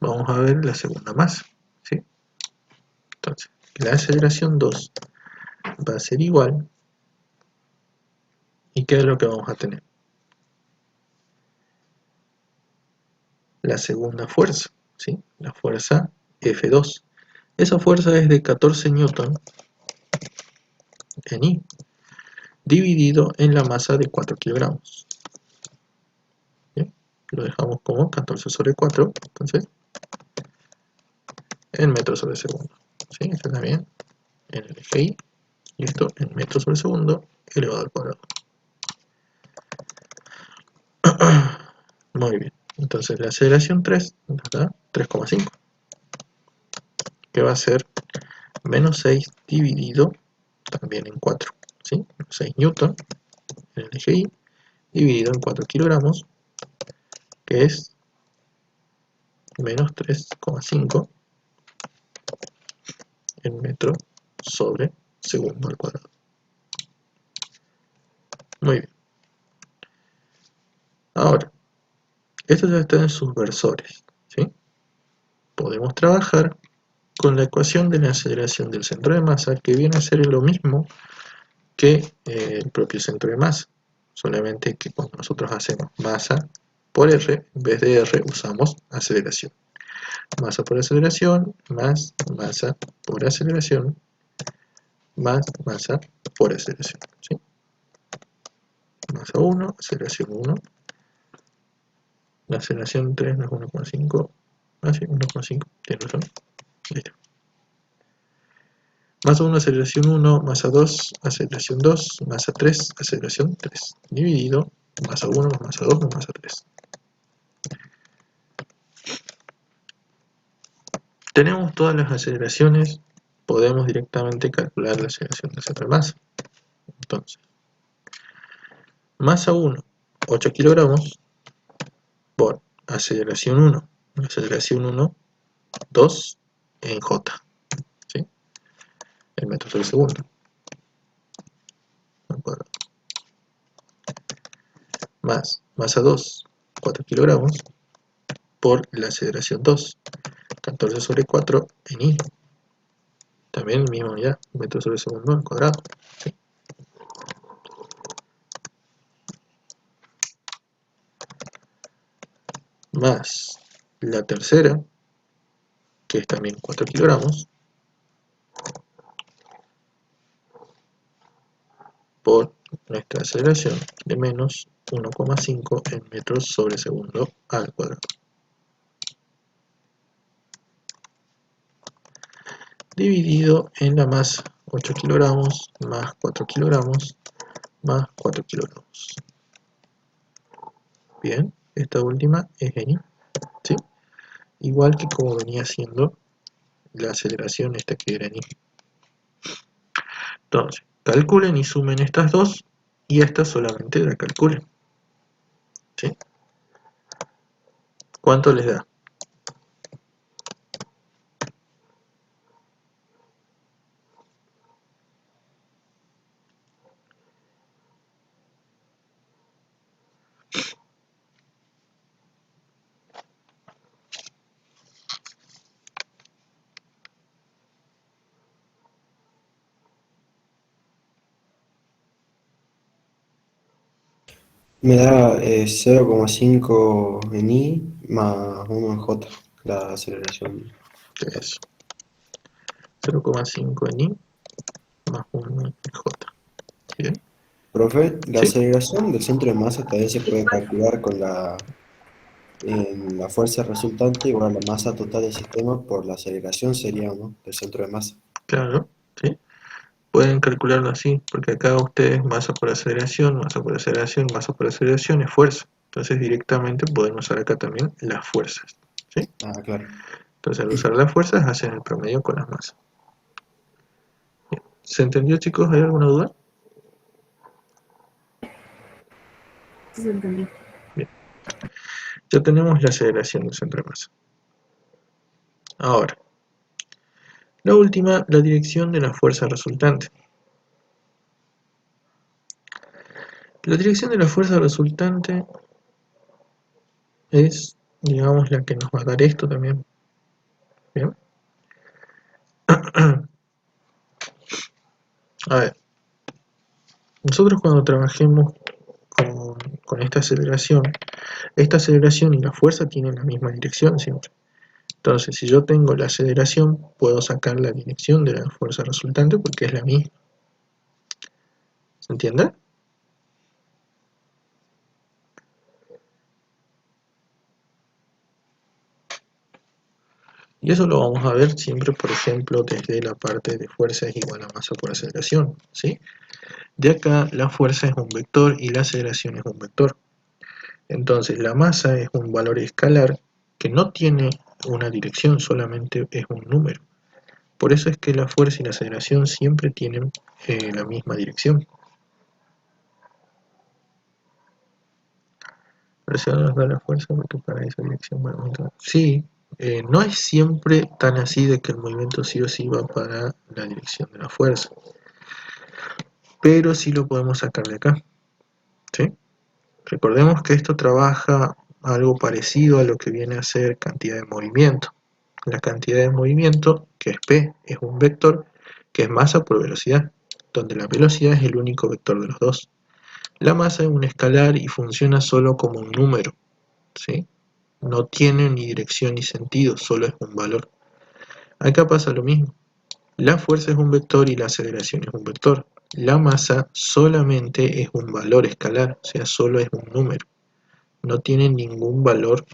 Vamos a ver la segunda masa. ¿Sí? Entonces, la aceleración 2 va a ser igual. ¿Y qué es lo que vamos a tener? La segunda fuerza, ¿sí? La fuerza F2. Esa fuerza es de 14 newton en I, dividido en la masa de 4 kilogramos. ¿Sí? Lo dejamos como 14 sobre 4, entonces, en metros sobre segundo. ¿Sí? Esto también en el eje Y, y esto en metros sobre segundo elevado al cuadrado. Muy bien, entonces la aceleración 3 nos da 3,5, que va a ser menos 6 dividido también en 4, ¿sí? 6 newton en el eje Y, dividido en 4 kilogramos, que es menos 3,5 en metro sobre segundo al cuadrado. Muy bien. Ahora, esto ya está en sus versores, ¿sí? Podemos trabajar con la ecuación de la aceleración del centro de masa, que viene a ser lo mismo que el propio centro de masa, solamente que cuando nosotros hacemos masa por R, en vez de R usamos aceleración. Masa por aceleración, más masa por aceleración, más masa por aceleración. ¿Sí? Masa 1, aceleración 1. La aceleración 3 no es 1,5. Ah, sí, 1,5. Tiene razón. Listo. Masa 1, aceleración 1, masa 2, aceleración 2, masa 3, aceleración 3, dividido masa 1 más masa 2 más masa 3. Tenemos todas las aceleraciones, podemos directamente calcular la aceleración del centro de masa. Entonces, masa 1, 8 kilogramos, por aceleración 1, aceleración 1, 2 en J, ¿sí? En metros sobre segundo. Más masa 2, 4 kilogramos, por la aceleración 2, 14 sobre 4 en I. También la misma unidad, metros sobre segundo al cuadrado, ¿sí? Más la tercera, que es también 4 kilogramos, por nuestra aceleración de menos 1,5 en metros sobre segundo al cuadrado. Dividido en la masa, 8 kilogramos más 4 kilogramos más 4 kilogramos. Bien, esta última es en I, ¿sí? Igual que como venía siendo la aceleración esta que era en I. Entonces, calculen y sumen estas dos y esta solamente la calculen, ¿sí? ¿Cuánto les da? Me da 0,5 en I más 1 en J, la aceleración. Eso. 0,5 en I más 1 en J. Bien. Profe, la ¿Sí? aceleración del centro de masa también se puede calcular con la fuerza resultante igual a la masa total del sistema por la aceleración sería, ¿no?, del centro de masa. Claro, ¿sí? Pueden calcularlo así, porque acá ustedes masa por aceleración, masa por aceleración, masa por aceleración es fuerza. Entonces directamente pueden usar acá también las fuerzas, ¿sí? Ah, claro. Entonces al usar las fuerzas hacen el promedio con las masas. Bien. ¿Se entendió, chicos? ¿Hay alguna duda? Sí, se entendió. Bien. Ya tenemos la aceleración del centro de masa. Ahora, la última, la dirección de la fuerza resultante. La dirección de la fuerza resultante es, digamos, la que nos va a dar esto también. Bien. A ver, nosotros cuando trabajemos con esta aceleración y la fuerza tienen la misma dirección siempre. Entonces, si yo tengo la aceleración, puedo sacar la dirección de la fuerza resultante porque es la misma. ¿Se entiende? Y eso lo vamos a ver siempre, por ejemplo, desde la parte de fuerza es igual a masa por aceleración, ¿sí? De acá la fuerza es un vector y la aceleración es un vector. Entonces la masa es un valor escalar que no tiene una dirección, solamente es un número. Por eso es que la fuerza y la aceleración siempre tienen la misma dirección. Presión nos da la fuerza porque para esa dirección va el movimiento. Sí, no es siempre tan así de que el movimiento sí o sí va para la dirección de la fuerza. Pero sí lo podemos sacar de acá, ¿sí? Recordemos que esto trabaja algo parecido a lo que viene a ser cantidad de movimiento. La cantidad de movimiento, que es P, es un vector que es masa por velocidad, donde la velocidad es el único vector de los dos. La masa es un escalar y funciona solo como un número, ¿sí? No tiene ni dirección ni sentido, solo es un valor. Acá pasa lo mismo. La fuerza es un vector y la aceleración es un vector. La masa solamente es un valor escalar, o sea, solo es un número. No tiene ningún valor,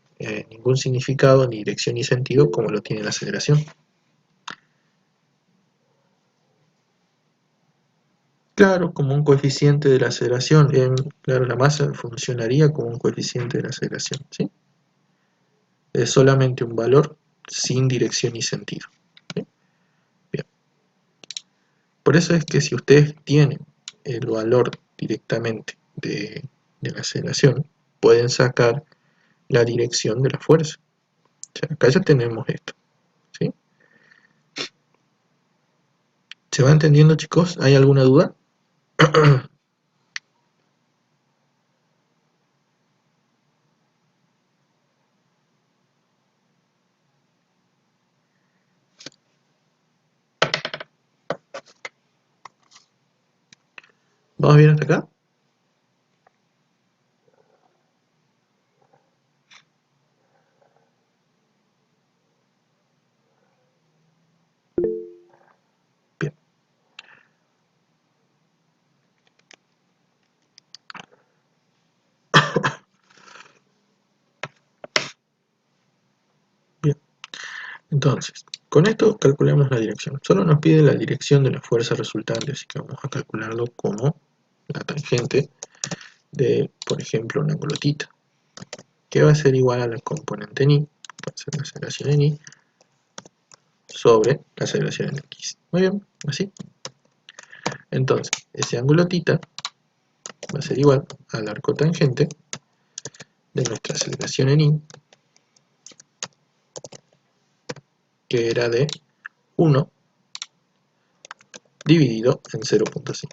ningún significado, ni dirección ni sentido como lo tiene la aceleración. Claro, como un coeficiente de la aceleración. Claro, la masa funcionaría como un coeficiente de la aceleración, ¿sí? Es solamente un valor sin dirección y sentido, ¿sí? Bien. Por eso es que si ustedes tienen el valor directamente de la aceleración, pueden sacar la dirección de la fuerza. O sea, acá ya tenemos esto, ¿sí? ¿Se va entendiendo, chicos? ¿Hay alguna duda? ¿Vamos bien hasta acá? Bien. Bien. Entonces, con esto calculamos la dirección. Solo nos pide la dirección de la fuerza resultante, así que vamos a calcularlo como la tangente de, por ejemplo, un ángulo θ, que va a ser igual a la componente en y, va a ser la aceleración en y, sobre la aceleración en x. Muy bien, así. Entonces, ese ángulo θ va a ser igual al arco tangente de nuestra aceleración en y, que era de 1 dividido en 0.5.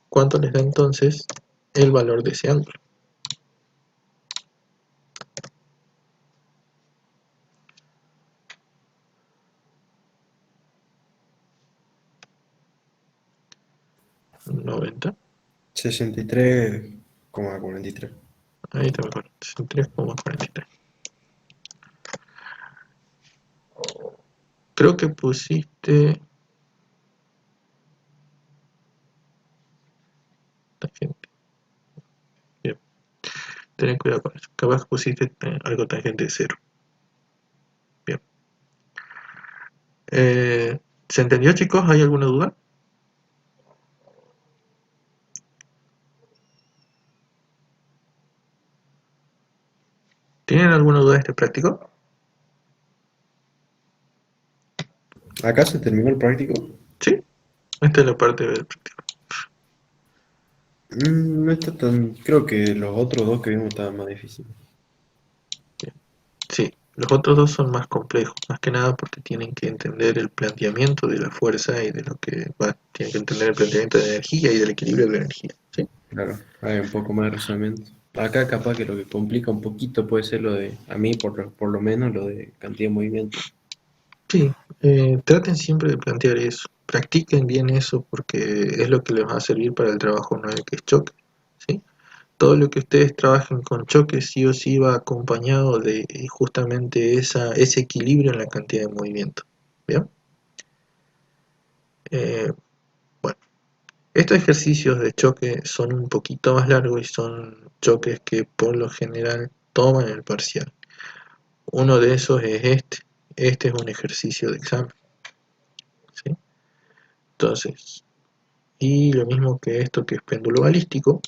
¿Cuánto les da entonces el valor de ese ángulo? ¿90? 63,43. Ahí está mejor, 63,43. Creo que pusiste tangente. Bien, ten cuidado con eso. Capaz que pusiste algo tangente de 0. Bien. ¿Se entendió, chicos? ¿Hay alguna duda? ¿Tienen alguna duda de este práctico? ¿Acá se terminó el práctico? Sí, esta es la parte del práctico. No está tan... Creo que los otros dos que vimos estaban más difíciles. Sí, los otros dos son más complejos, más que nada porque tienen que entender el planteamiento de la fuerza y de lo que va, tienen que entender el planteamiento de la energía y del equilibrio de la energía, ¿sí? Claro, hay un poco más de razonamiento. Acá capaz que lo que complica un poquito puede ser lo de, a mí por lo menos, lo de cantidad de movimiento. Sí, traten siempre de plantear eso, practiquen bien eso porque es lo que les va a servir para el trabajo 9 que es choque, ¿sí? Todo lo que ustedes trabajen con choque sí o sí va acompañado de justamente ese equilibrio en la cantidad de movimiento, ¿bien? Bueno, estos ejercicios de choque son un poquito más largos y son choques que por lo general toman el parcial. Uno de esos es este es un ejercicio de examen, ¿sí? Entonces, y lo mismo que esto que es péndulo balístico,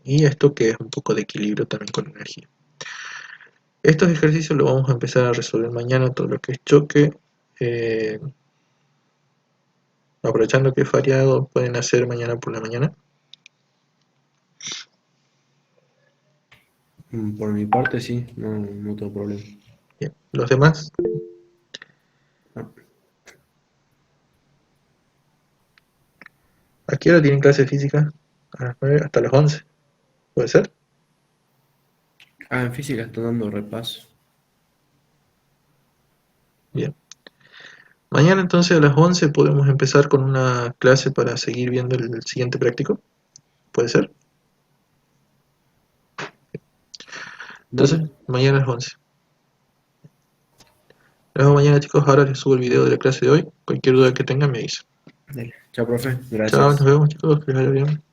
y esto que es un poco de equilibrio también con energía. Estos ejercicios los vamos a empezar a resolver mañana, todo lo que es choque. Aprovechando que es feriado, pueden hacer mañana por la mañana. Por mi parte sí, no tengo problema. Bien. Los demás, Ah, ¿a qué hora tienen clase de física? A las 9 hasta las 11, ¿puede ser? en física están dando repaso. Bien. Mañana entonces a las 11 podemos empezar con una clase para seguir viendo el siguiente práctico, ¿puede ser? Entonces, Dale, mañana a las 11. Nos vemos mañana, chicos. Ahora les subo el video de la clase de hoy. Cualquier duda que tengan me avisa. dale. Chao, profe. Chao, nos Gracias. vemos, chicos. Que les vaya bien.